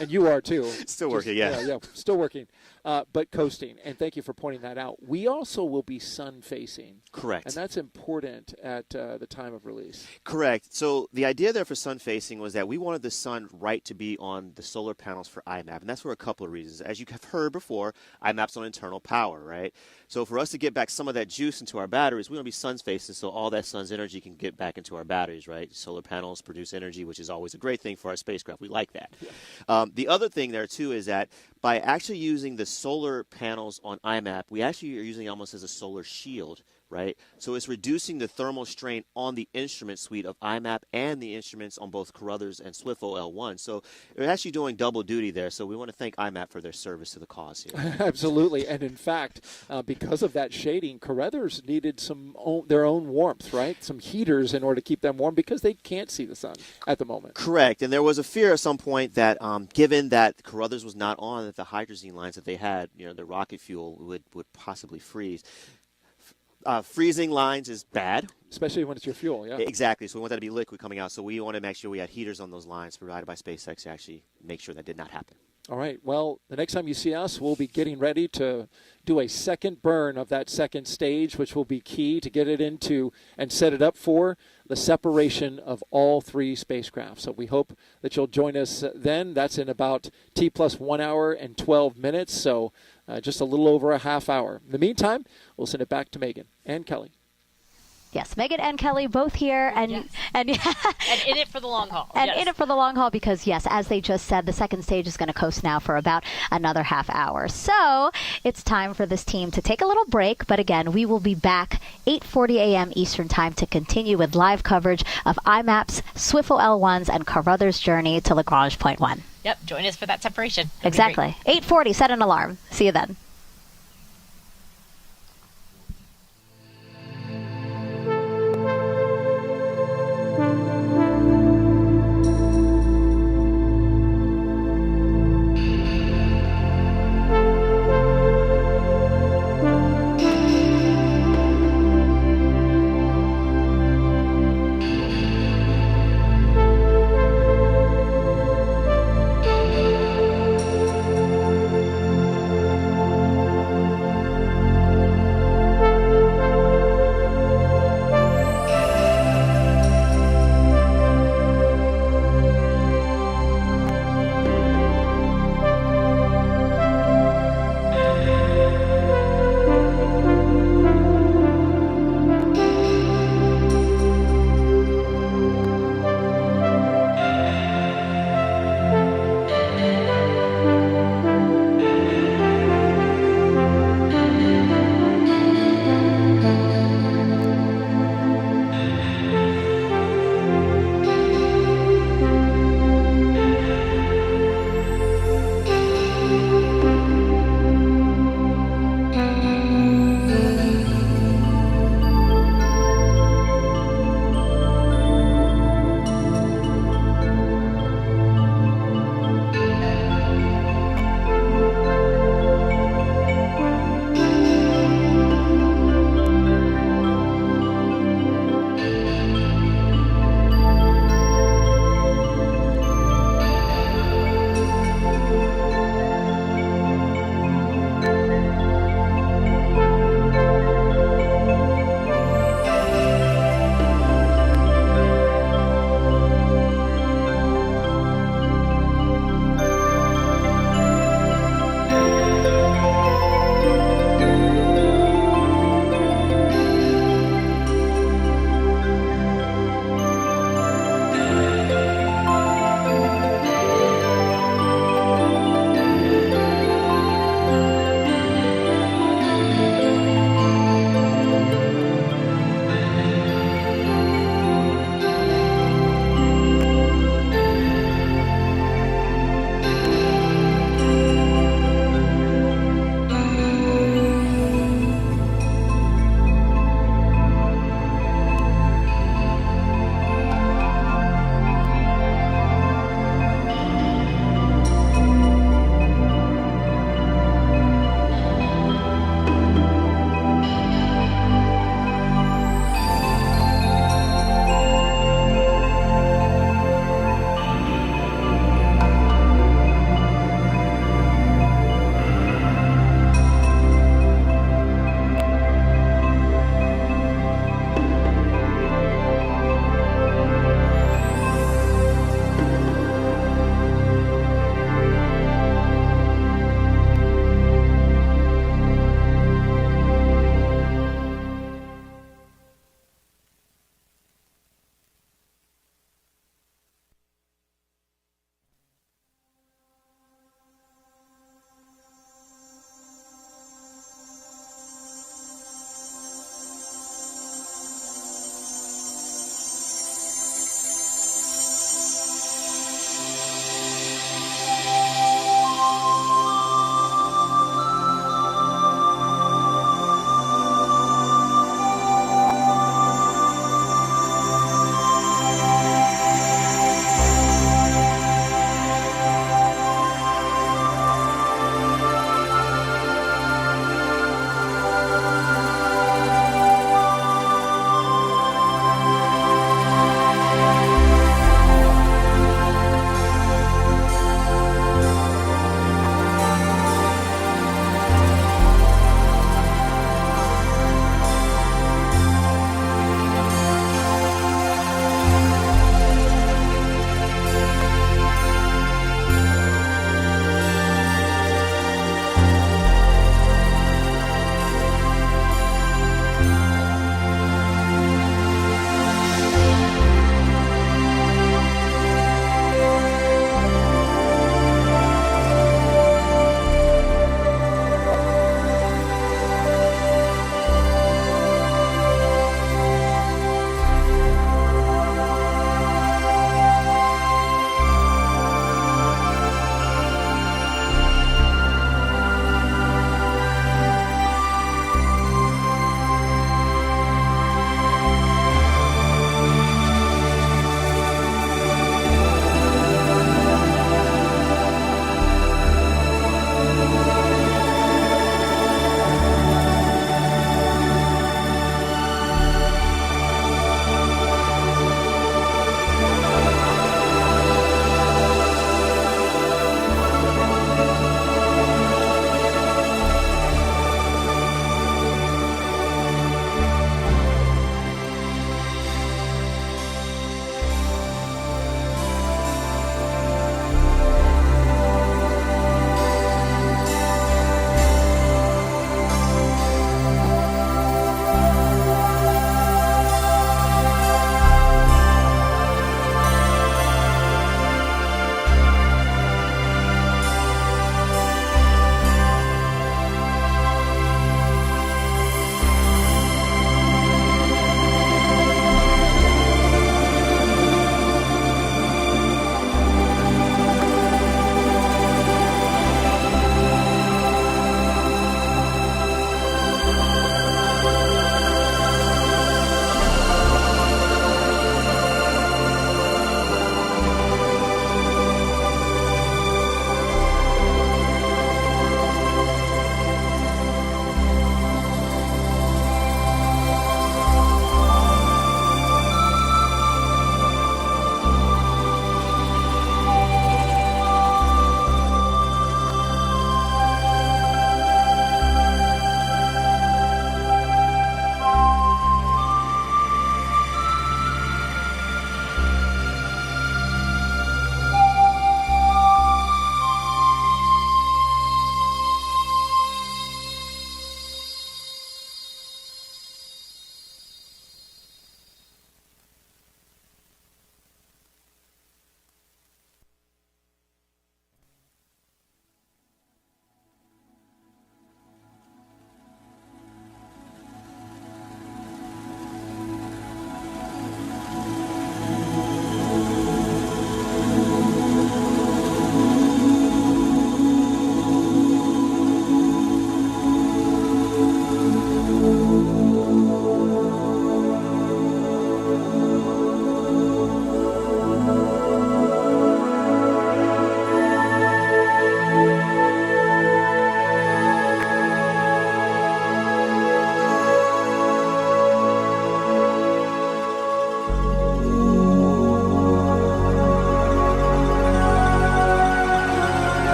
and you are too. Still working, yeah. Yeah, still working, but coasting. And thank you for pointing that out. We also will be sun-facing. Correct. And that's important at the time of release. Correct. So the idea there for sun-facing was that we wanted the sun right to be on the solar panels for IMAP, and that's for a couple of reasons. As you have heard before, IMAP's on internal power, right? So for us to get back some of that juice into our batteries, we want to be sun-facing so all that sun's energy can get back into our batteries, right? Solar panels produce energy, which is always a great thing for our spacecraft. We like that. Yeah. The other thing there, too, is that by actually using the solar panels on IMAP, we actually are using it almost as a solar shield, right? So it's reducing the thermal strain on the instrument suite of IMAP and the instruments on both Carruthers and SWIFO L1. So we're actually doing double duty there. So we want to thank IMAP for their service to the cause here. Absolutely. And in fact, because of that shading, Carruthers needed their own warmth, right? Some heaters in order to keep them warm because they can't see the sun at the moment. Correct. And there was a fear at some point that given that Carruthers was not on, that the hydrazine lines that they had, the rocket fuel would possibly freeze. Freezing lines is bad. Especially when it's your fuel, yeah. Exactly. So we want that to be liquid coming out. So we want to make sure we had heaters on those lines provided by SpaceX to actually make sure that did not happen. All right. Well, the next time you see us, we'll be getting ready to do a second burn of that second stage, which will be key to get it into and set it up for the separation of all three spacecraft. So we hope that you'll join us then. That's in about T plus 1 hour and 12 minutes. So just a little over a half hour. In the meantime, we'll send it back to Megan and Kelly. Yes, Megan and Kelly both here, and yes. and in it for the long haul. And yes. in it for the long haul because, yes, as they just said, the second stage is going to coast now for about another half hour. So it's time for this team to take a little break. But again, we will be back 8:40 a.m. Eastern Time to continue with live coverage of IMAP's SWIFO L1's and Carruthers' journey to Lagrange Point 1. Yep, join us for that separation. Exactly. 8:40, set an alarm. See you then.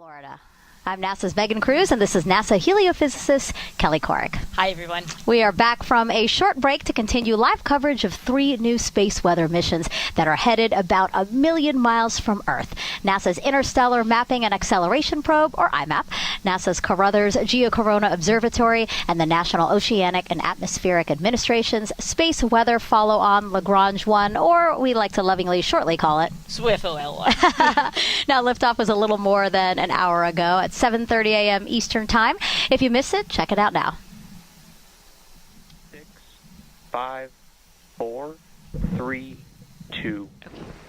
Florida. I'm NASA's Megan Cruz, and this is NASA heliophysicist Kelly Corrick. Hi, everyone. We are back from a short break to continue live coverage of 3 new space weather missions that are headed about 1 million miles from Earth. NASA's Interstellar Mapping and Acceleration Probe, or IMAP, NASA's Carruthers Geocorona Observatory, and the National Oceanic and Atmospheric Administration's Space Weather Follow-on Lagrange 1, or we like to lovingly shortly call it SWIFO L1. Now, liftoff was a little more than an hour ago at 7:30 a.m. Eastern Time. If you missed it, check it out now. 6, 5, 4, 3, 2,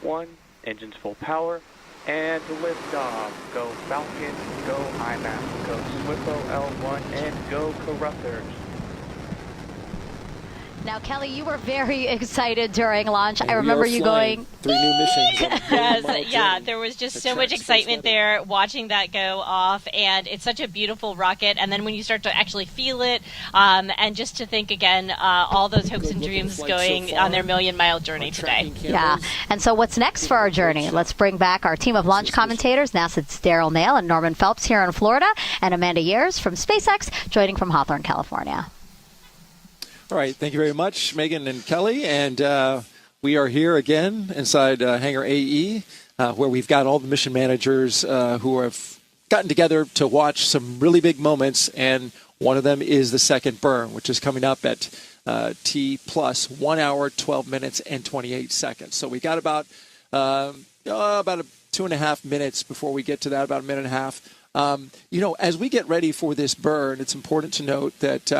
1. Engines full power. And liftoff. Go Falcon, go IMAP, go SWIFO L1, and go Carruthers. Now, Kelly, you were very excited during launch. I remember you going 3 new missions. Yes, there was just so much excitement there watching that go off, and it's such a beautiful rocket. And then when you start to actually feel it, and just to think again, all those hopes and dreams going on their million-mile journey today. Yeah, and so what's next for our journey? Let's bring back our team of launch commentators, NASA's Daryl Nail and Norman Phelps here in Florida, and Amanda Years from SpaceX, joining from Hawthorne, California. All right, thank you very much, Megan and Kelly. And we are here again inside Hangar AE, where we've got all the mission managers who have gotten together to watch some really big moments. And one of them is the second burn, which is coming up at T plus 1 hour, 12 minutes, and 28 seconds. So we got about 2.5 minutes before we get to that, about a minute and a half. As we get ready for this burn, it's important to note that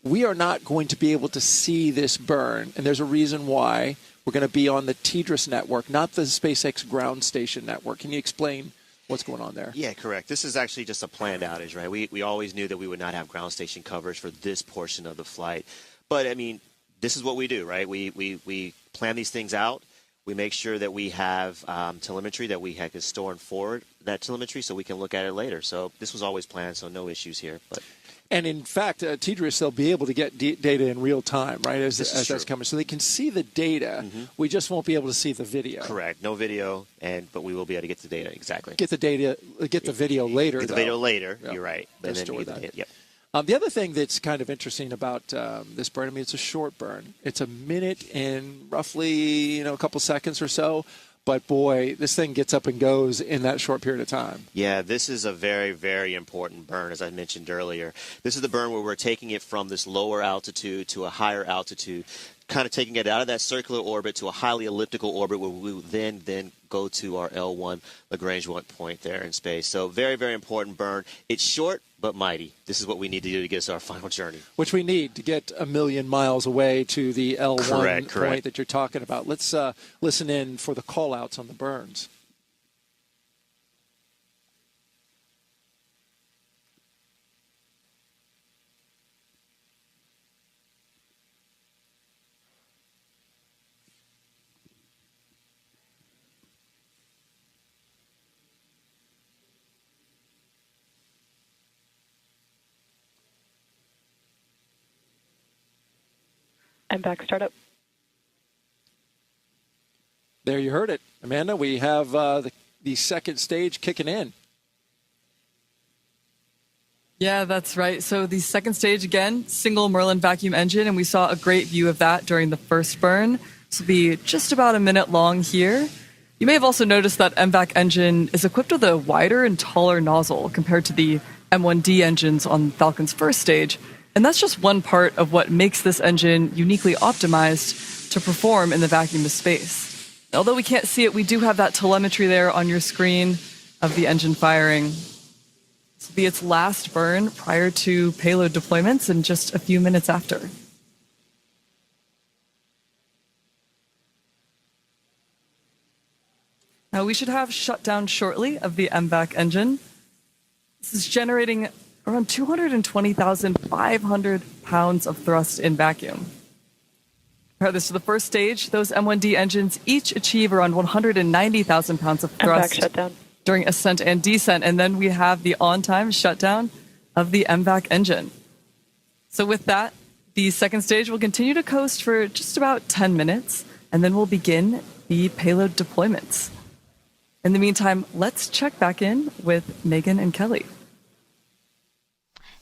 we are not going to be able to see this burn, and there's a reason why. We're going to be on the TDRS network, not the SpaceX ground station network. Can you explain what's going on there? Yeah, correct. This is actually just a planned outage, right? We always knew that we would not have ground station coverage for this portion of the flight. But, I mean, this is what we do, right? We plan these things out. We make sure that we have telemetry that we can store and forward that telemetry so we can look at it later. So this was always planned, so no issues here. And in fact, TDRS, they'll be able to get data in real time, right, as that's coming. So they can see the data. Mm-hmm. We just won't be able to see the video. Correct. No video, but we will be able to get the data, exactly. Get the video later. Get the video later, yep. You're right. And then store that. Yep. The other thing that's kind of interesting about this burn, I mean, it's a short burn. It's a minute and roughly, a couple seconds or so. But, boy, this thing gets up and goes in that short period of time. Yeah, this is a very, very important burn, as I mentioned earlier. This is the burn where we're taking it from this lower altitude to a higher altitude, kind of taking it out of that circular orbit to a highly elliptical orbit where we will then go to our L1 Lagrange point there in space. So very, very important burn. It's short but mighty. This is what we need to do to get us our final journey. Which we need to get 1 million miles away to the L1 point that you're talking about. Let's listen in for the call-outs on the burns. And back startup. There you heard it, Amanda. We have the second stage kicking in. Yeah, that's right. So the second stage, again, single Merlin vacuum engine, and we saw a great view of that during the first burn. This will be just about a minute long here. You may have also noticed that MVAC engine is equipped with a wider and taller nozzle compared to the M1D engines on Falcon's first stage. And that's just one part of what makes this engine uniquely optimized to perform in the vacuum of space. Although we can't see it, we do have that telemetry there on your screen of the engine firing. This will be its last burn prior to payload deployments in just a few minutes after. Now we should have shutdown shortly of the MVAC engine. This is generating around 220,500 pounds of thrust in vacuum. Compare this to the first stage. Those M1D engines each achieve around 190,000 pounds of thrust during ascent and descent. And then we have the on-time shutdown of the MVAC engine. So with that, the second stage will continue to coast for just about 10 minutes, and then we'll begin the payload deployments. In the meantime, let's check back in with Megan and Kelly.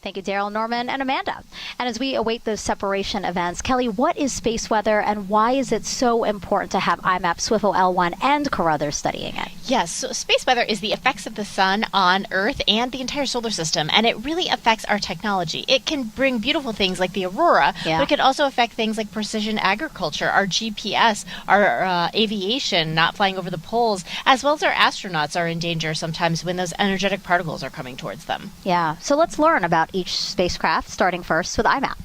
Thank you, Daryl, Norman, and Amanda. And as we await those separation events, Kelly, what is space weather and why is it so important to have IMAP, SWIFO L1, and Carruthers studying it? Yes, so space weather is the effects of the sun on Earth and the entire solar system, and it really affects our technology. It can bring beautiful things like the aurora, but it can also affect things like precision agriculture, our GPS, our aviation, not flying over the poles, as well as our astronauts are in danger sometimes when those energetic particles are coming towards them. Yeah, so let's learn about each spacecraft, starting first with IMAP.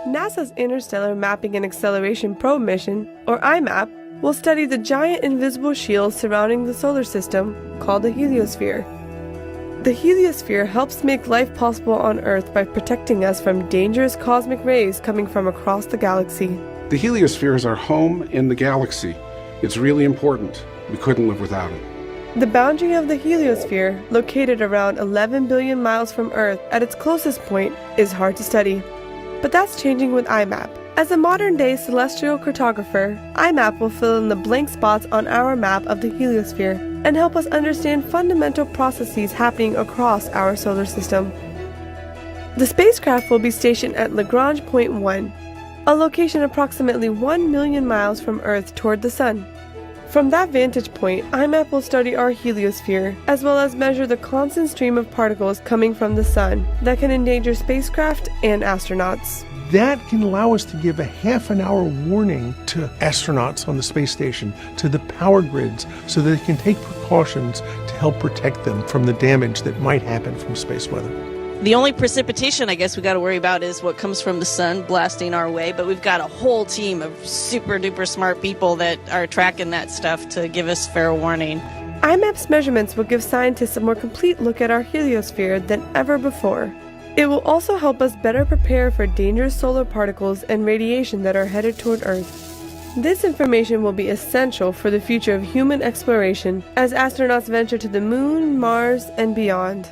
NASA's Interstellar Mapping and Acceleration Probe mission, or IMAP, will study the giant invisible shield surrounding the solar system called the heliosphere. The heliosphere helps make life possible on Earth by protecting us from dangerous cosmic rays coming from across the galaxy. The heliosphere is our home in the galaxy. It's really important. We couldn't live without it. The boundary of the heliosphere, located around 11 billion miles from Earth at its closest point, is hard to study. But that's changing with IMAP. As a modern-day celestial cartographer, IMAP will fill in the blank spots on our map of the heliosphere and help us understand fundamental processes happening across our solar system. The spacecraft will be stationed at Lagrange Point 1, a location approximately 1 million miles from Earth toward the Sun. From that vantage point, IMAP will study our heliosphere, as well as measure the constant stream of particles coming from the Sun that can endanger spacecraft and astronauts. That can allow us to give a half-an-hour warning to astronauts on the space station, to the power grids, so that they can take precautions to help protect them from the damage that might happen from space weather. The only precipitation I guess we got to worry about is what comes from the sun blasting our way, but we've got a whole team of super duper smart people that are tracking that stuff to give us fair warning. IMAP's measurements will give scientists a more complete look at our heliosphere than ever before. It will also help us better prepare for dangerous solar particles and radiation that are headed toward Earth. This information will be essential for the future of human exploration as astronauts venture to the Moon, Mars, and beyond.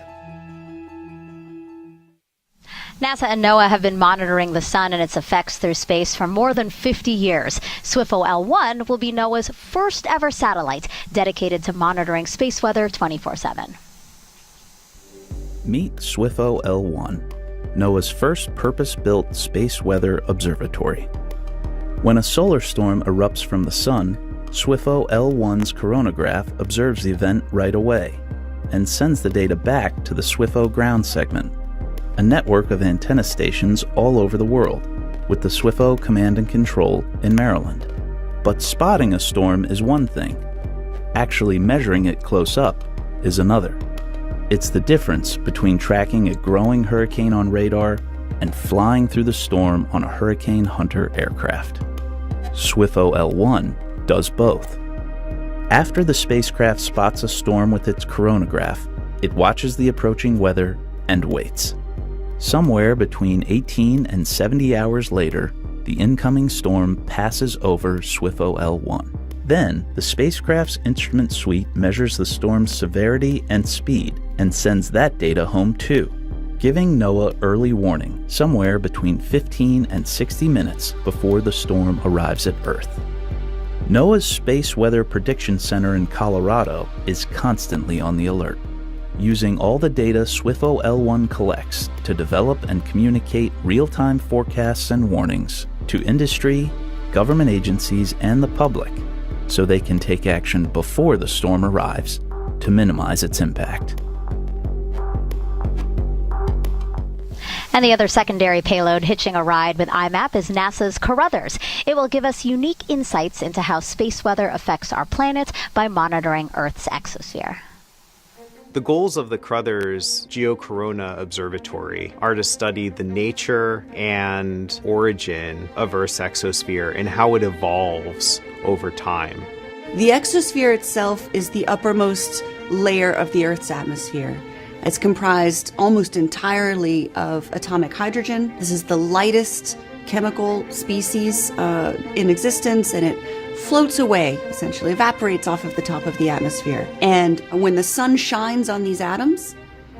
NASA and NOAA have been monitoring the sun and its effects through space for more than 50 years. SWIFO L1 will be NOAA's first ever satellite dedicated to monitoring space weather 24/7. Meet SWIFO L1, NOAA's first purpose-built space weather observatory. When a solar storm erupts from the sun, SWIFO L1's coronagraph observes the event right away and sends the data back to the SWIFO ground segment, a network of antenna stations all over the world, with the SWIFO Command and Control in Maryland. But spotting a storm is one thing. Actually measuring it close up is another. It's the difference between tracking a growing hurricane on radar and flying through the storm on a Hurricane Hunter aircraft. SWIFO L1 does both. After the spacecraft spots a storm with its coronagraph, it watches the approaching weather and waits. Somewhere between 18 and 70 hours later, the incoming storm passes over SWIFO L1. Then, the spacecraft's instrument suite measures the storm's severity and speed and sends that data home too, giving NOAA early warning somewhere between 15 and 60 minutes before the storm arrives at Earth. NOAA's Space Weather Prediction Center in Colorado is constantly on the alert, using all the data SWIFO L1 collects to develop and communicate real-time forecasts and warnings to industry, government agencies, and the public so they can take action before the storm arrives to minimize its impact. And the other secondary payload hitching a ride with IMAP is NASA's Carruthers. It will give us unique insights into how space weather affects our planet by monitoring Earth's exosphere. The goals of the Carruthers Geocorona Observatory are to study the nature and origin of Earth's exosphere and how it evolves over time. The exosphere itself is the uppermost layer of the Earth's atmosphere. It's comprised almost entirely of atomic hydrogen. This is the lightest chemical species in existence, and it floats away, essentially evaporates off of the top of the atmosphere. And when the sun shines on these atoms,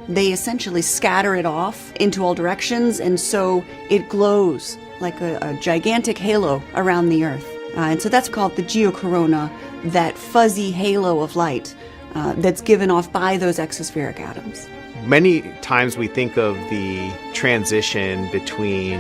they essentially scatter it off into all directions, and so it glows like a gigantic halo around the Earth. And so that's called the geocorona, that fuzzy halo of light that's given off by those exospheric atoms. Many times we think of the transition between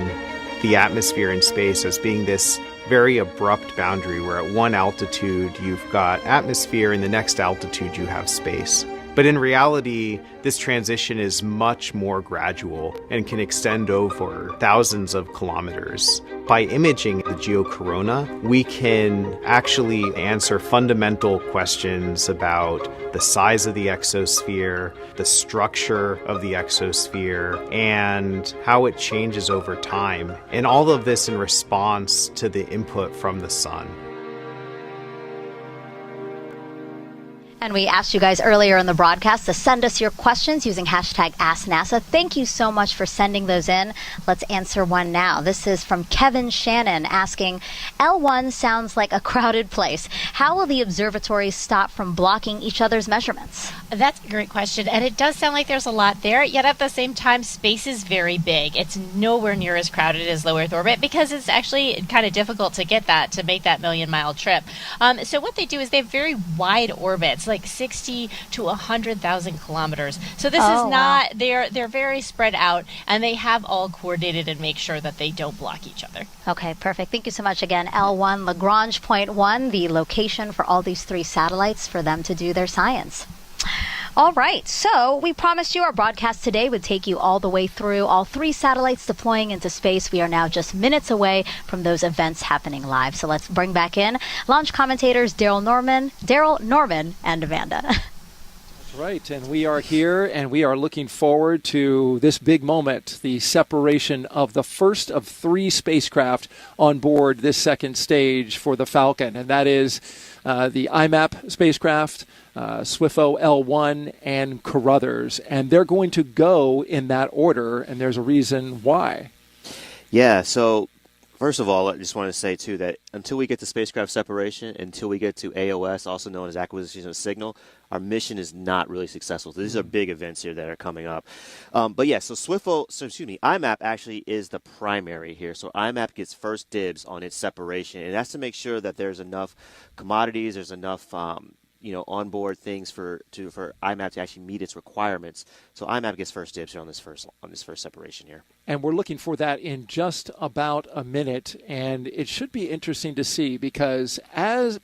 the atmosphere and space as being this very abrupt boundary where at one altitude you've got atmosphere and the next altitude you have space. But in reality, this transition is much more gradual and can extend over thousands of kilometers. By imaging the geocorona, we can actually answer fundamental questions about the size of the exosphere, the structure of the exosphere, and how it changes over time. And all of this in response to the input from the sun. And we asked you guys earlier in the broadcast to send us your questions using hashtag AskNASA. Thank you so much for sending those in. Let's answer one now. This is from Kevin Shannon asking, L1 sounds like a crowded place. How will the observatory stop from blocking each other's measurements? That's a great question, and it does sound like there's a lot there, yet at the same time, space is very big. It's nowhere near as crowded as low Earth orbit because it's actually kind of difficult to get that, to make that million-mile trip. So what they do is they have very wide orbits, like 60 to 100,000 kilometers. So this is not, they're very spread out, and they have all coordinated and make sure that they don't block each other. Okay, perfect. Thank you so much again. L1 Lagrange Point 1, the location for all these 3 satellites for them to do their science. All right, so we promised you our broadcast today would take you all the way through all 3 satellites deploying into space. We are now just minutes away from those events happening live. So let's bring back in launch commentators Daryl Norman, and Amanda. That's right, and we are here, and we are looking forward to this big moment, the separation of the first of 3 spacecraft on board this second stage for the Falcon, and that is the IMAP spacecraft, SWIFO L1, and Carruthers. And they're going to go in that order, and there's a reason why. Yeah, so first of all, I just want to say, too, that until we get to spacecraft separation, until we get to AOS, also known as acquisition of signal, our mission is not really successful. So these are big events here that are coming up. But yeah, so IMAP actually is the primary here. So IMAP gets first dibs on its separation, and that's to make sure that there's enough commodities, there's enough onboard things for IMAP to actually meet its requirements. So IMAP gets first dibs here on this first separation here. And we're looking for that in just about a minute, and it should be interesting to see because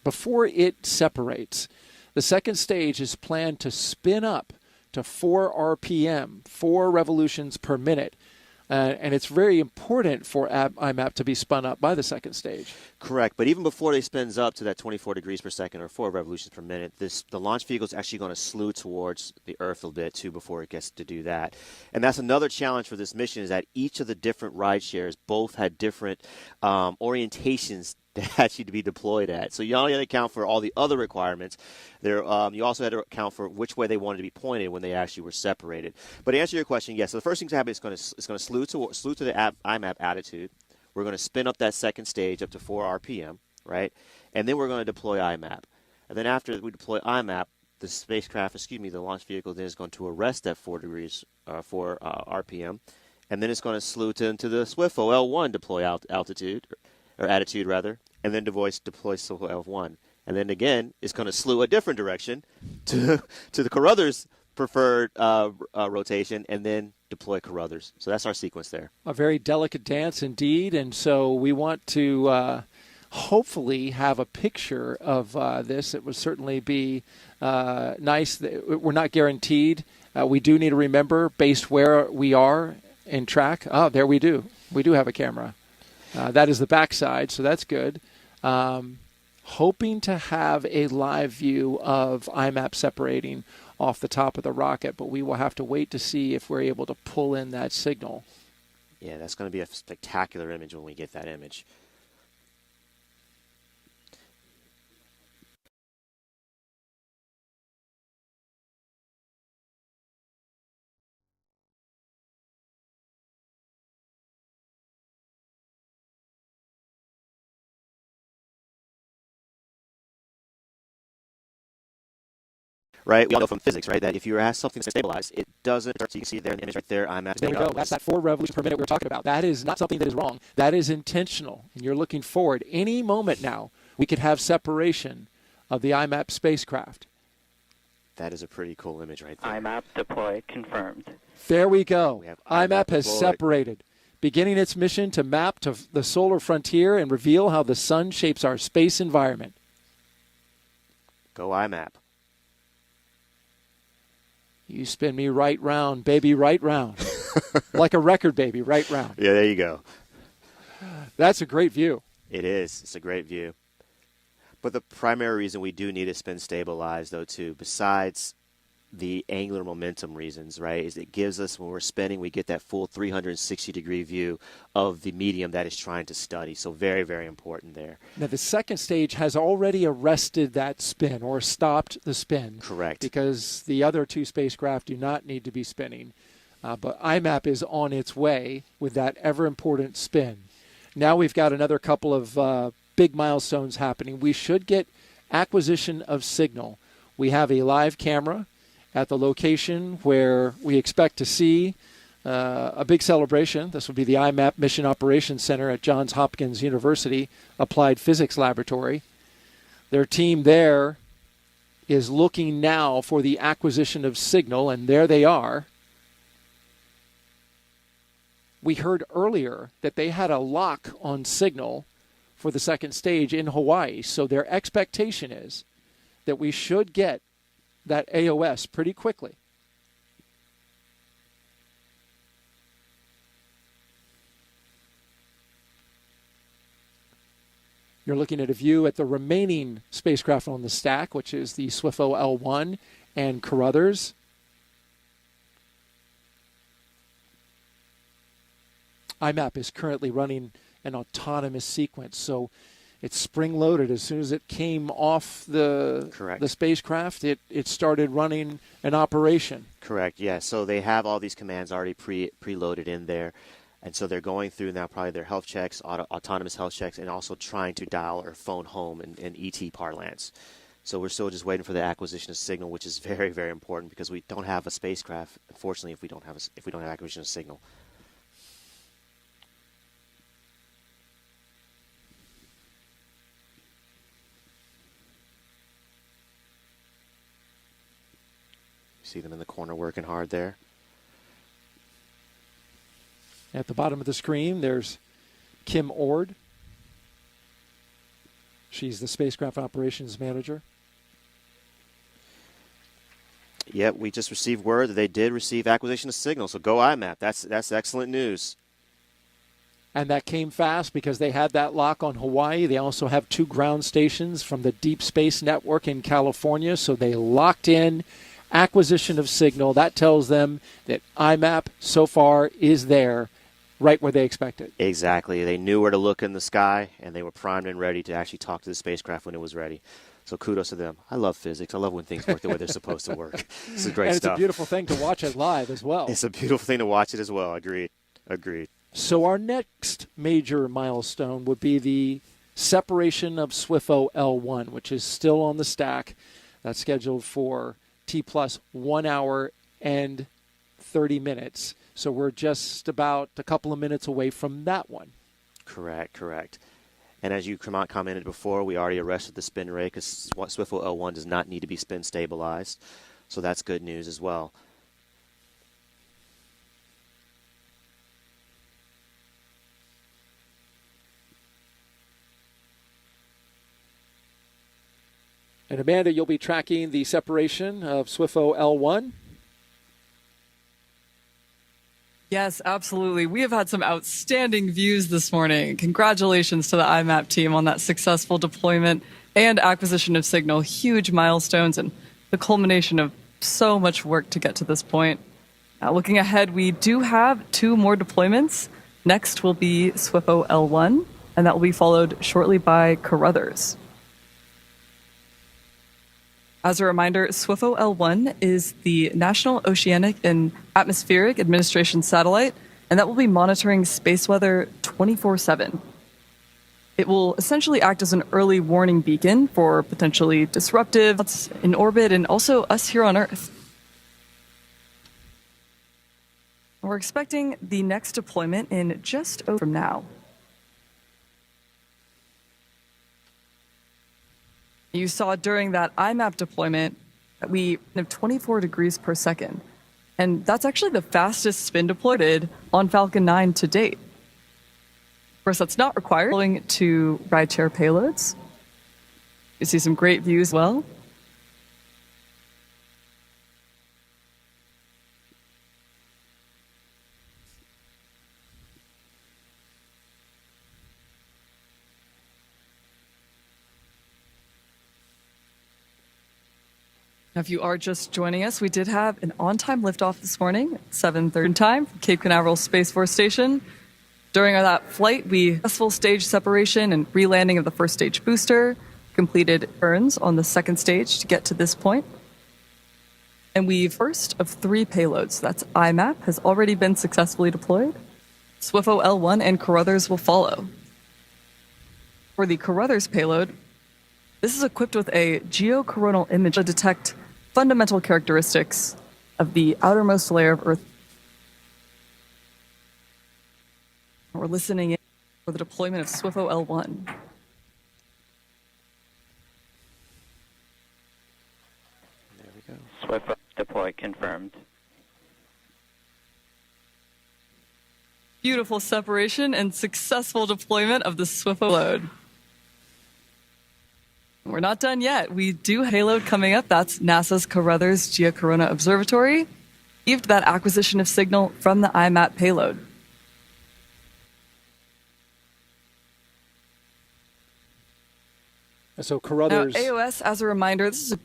before it separates, the second stage is planned to spin up to 4 RPM, 4 revolutions per minute. And it's very important for IMAP to be spun up by the second stage. Correct. But even before they spins up to that 24 degrees per second or 4 revolutions per minute, the launch vehicle is actually going to slew towards the Earth a bit, too, before it gets to do that. And that's another challenge for this mission is that each of the different ride shares both had different orientations that actually to be deployed at. So you not only had to account for all the other requirements, you also had to account for which way they wanted to be pointed when they actually were separated. But to answer your question, yes, so the first thing to happen is going to slew to the IMAP attitude. We're going to spin up that second stage up to 4 RPM, right? And then we're going to deploy IMAP. And then after we deploy IMAP, the launch vehicle then is going to arrest at 4 RPM. And then it's going to slew into the SWIFO L1 deploy attitude, and then deploy SWIFO L1. And then again, it's going to slew a different direction to the Carruthers preferred rotation, and then deploy Carruthers. So that's our sequence there. A very delicate dance indeed, and so we want to hopefully have a picture of this. It would certainly be nice. We're not guaranteed. We do need to remember, based where we are in track. Oh, there we do. We do have a camera. That is the backside, so that's good. Hoping to have a live view of IMAP separating off the top of the rocket, but we will have to wait to see if we're able to pull in that signal. Yeah, that's going to be a spectacular image when we get that image. Right, we all know from physics, right, that if you ask something to stabilize, it doesn't. So you can see there in the image right there. IMAP. There we go. That's that 4 revolutions per minute we were talking about. That is not something that is wrong. That is intentional, and you're looking forward any moment now we could have separation of the IMAP spacecraft. That is a pretty cool image right there. IMAP deploy confirmed. There we go. We have IMAP has deployed. separated, beginning its mission to map to the solar frontier and reveal how the sun shapes our space environment. Go IMAP. You spin me right round, baby, right round. Like a record, baby, right round. Yeah, there you go. That's a great view. It is. It's a great view. But the primary reason we do need it spin stabilized, though, too, besides the angular momentum reasons, right, is it gives us, when we're spinning, we get that full 360-degree view of the medium that it's trying to study. So very, very important there. Now, the second stage has already arrested that spin or stopped the spin. Correct. Because the other two spacecraft do not need to be spinning. But IMAP is on its way with that ever-important spin. Now we've got another couple of big milestones happening. We should get acquisition of signal. We have a live camera at the location where we expect to see a big celebration. This will be the IMAP Mission Operations Center at Johns Hopkins University Applied Physics Laboratory. Their team there is looking now for the acquisition of signal, and there they are. We heard earlier that they had a lock on signal for the second stage in Hawaii, so their expectation is that we should get that AOS pretty quickly. You're looking at a view at the remaining spacecraft on the stack, which is the SWIFO L1 and Carruthers. IMAP is currently running an autonomous sequence, so it's spring-loaded. As soon as it came off the spacecraft, it started running an operation. Correct, yeah. So they have all these commands already preloaded in there. And so they're going through now probably their health checks, autonomous health checks, and also trying to dial or phone home in ET parlance. So we're still just waiting for the acquisition of signal, which is very, very important because we don't have a spacecraft, unfortunately, if we don't have acquisition of signal. See them in the corner working hard there. At the bottom of the screen, there's Kim Ord. She's the spacecraft operations manager. Yep, we just received word that they did receive acquisition of signal, so go IMAP. That's excellent news. And that came fast because they had that lock on Hawaii. They also have 2 ground stations from the Deep Space Network in California, so they locked in acquisition of signal. That tells them that IMAP so far is there, right where they expect it. Exactly. They knew where to look in the sky, and they were primed and ready to actually talk to the spacecraft when it was ready. So kudos to them. I love physics. I love when things work the way they're supposed to work. This is great and stuff. It's a beautiful thing to watch it live as well. It's a beautiful thing to watch it as well. Agreed. So our next major milestone would be the separation of SWIFO L1, which is still on the stack. That's scheduled for T plus 1 hour and 30 minutes. So we're just about a couple of minutes away from that one. Correct. And as you commented before, we already arrested the spin rate because SWIFO L1 does not need to be spin stabilized. So that's good news as well. And Amanda, you'll be tracking the separation of SWIFO L1. Yes, absolutely. We have had some outstanding views this morning. Congratulations to the IMAP team on that successful deployment and acquisition of signal. Huge milestones and the culmination of so much work to get to this point. Looking ahead, we do have 2 more deployments. Next will be SWIFO L1, and that will be followed shortly by Carruthers. As a reminder, SWIFO L1 is the National Oceanic and Atmospheric Administration satellite, and that will be monitoring space weather 24/7. It will essentially act as an early warning beacon for potentially disruptive in orbit and also us here on Earth. We're expecting the next deployment in just over from now. You saw during that IMAP deployment that we have 24 degrees per second. And that's actually the fastest spin deployed on Falcon 9 to date. Of course, that's not required. Going to rideshare payloads. You see some great views as well. Now, if you are just joining us, we did have an on-time liftoff this morning at 7:30 time from Cape Canaveral Space Force Station. During that flight, we successful stage separation and re-landing of the first stage booster, completed burns on the second stage to get to this point. And we first of 3 payloads, that's IMAP, has already been successfully deployed. SWIFO L1 and Carruthers will follow. For the Carruthers payload, this is equipped with a geocoronal image to detect fundamental characteristics of the outermost layer of Earth. We're listening in for the deployment of SWIFO L1. There we go. SWIFO deploy confirmed. Beautiful separation and successful deployment of the SWIFO load. We're not done yet. We do have a payload coming up. That's NASA's Carruthers Geocorona Observatory. Achieved that acquisition of signal from the IMAP payload. So Carruthers. Now, AOS, as a reminder, this is a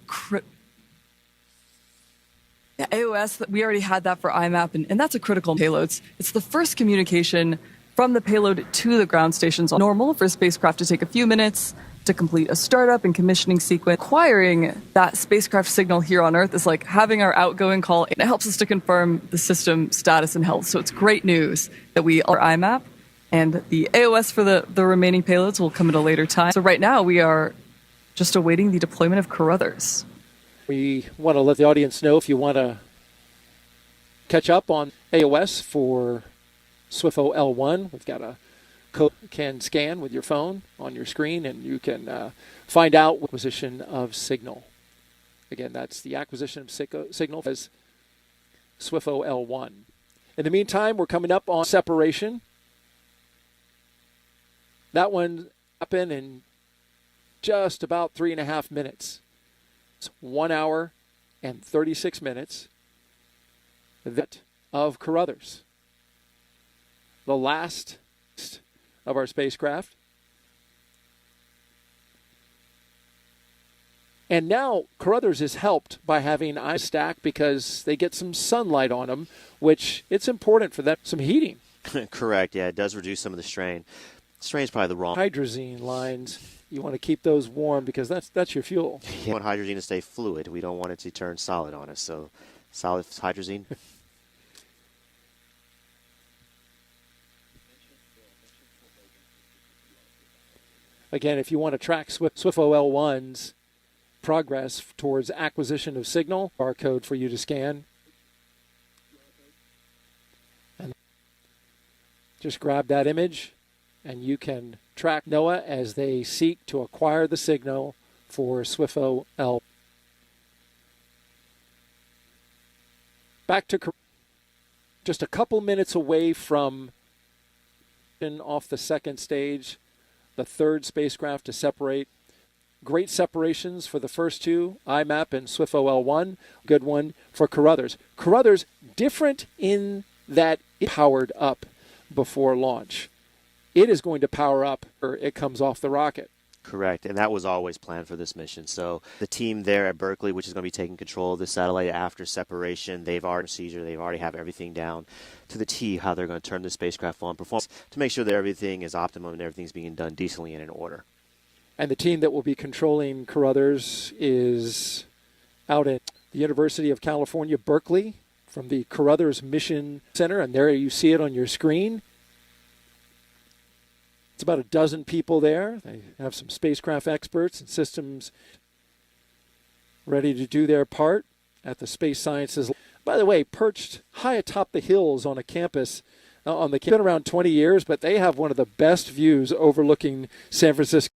AOS, we already had that for IMAP, and that's a critical payload. It's the first communication from the payload to the ground stations. Normal for a spacecraft to take a few minutes to complete a startup and commissioning sequence. Acquiring that spacecraft signal here on Earth is like having our outgoing call, and it helps us to confirm the system status and health. So it's great news that we are IMAP, and the AOS for the remaining payloads will come at a later time. So right now we are just awaiting the deployment of Carruthers. We want to let the audience know if you want to catch up on AOS for SWIFO L1. We've got a code you can scan with your phone on your screen, and you can find out what acquisition of signal. Again, that's the acquisition of signal as SWIFO L1. In the meantime, we're coming up on separation. That one happened in just about 3.5 minutes. It's 1 hour and 36 minutes. That of Carruthers, the last of our spacecraft. And now Carruthers is helped by having ice stack because they get some sunlight on them, which it's important for them. Some heating. Correct. Yeah, it does reduce some of the strain. Strain's probably the wrong. Hydrazine lines. You want to keep those warm because that's your fuel. You want hydrazine to stay fluid. We don't want it to turn solid on us. So solid hydrazine. Again, if you want to track SWIFO L1's progress towards acquisition of signal, barcode for you to scan. And just grab that image, and you can track NOAA as they seek to acquire the signal for SWIFO L. Back to just a couple minutes away from off the second stage, the third spacecraft to separate. Great separations for the first two, IMAP and SWIFO L1. Good one for Carruthers. Carruthers, different in that it powered up before launch. It is going to power up or it comes off the rocket. Correct, and that was always planned for this mission. So the team there at Berkeley, which is going to be taking control of the satellite after separation, they've already have everything down to the T, how they're going to turn the spacecraft on performance to make sure that everything is optimum and everything's being done decently and in order. And the team that will be controlling Carruthers is out at the University of California, Berkeley, from the Carruthers Mission Center, and there you see it on your screen. It's about a dozen people there. They have some spacecraft experts and systems ready to do their part at the Space Sciences. By the way, perched high atop the hills on a campus, been around 20 years, but they have one of the best views overlooking San Francisco.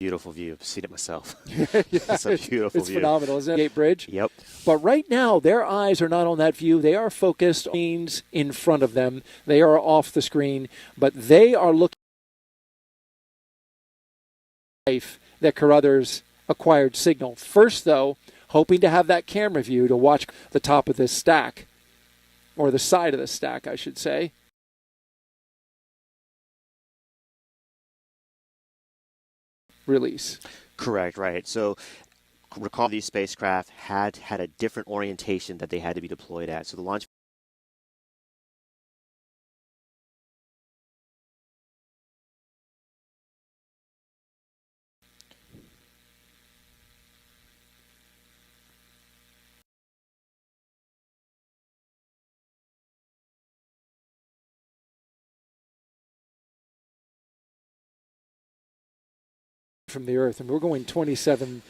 Beautiful view. I've seen it myself. Yeah, It's a beautiful it's view. phenomenal, isn't it? Gate Bridge. Yep. But right now, their eyes are not on that view. They are focused on screens in front of them. They are off the screen, but they are looking at life that Carruthers acquired signal. First, though, hoping to have that camera view to watch the top of this stack, or the side of the stack, I should say. Release. Correct, right. So recall these spacecraft had a different orientation that they had to be deployed at. So the launch from the Earth, and we're going 27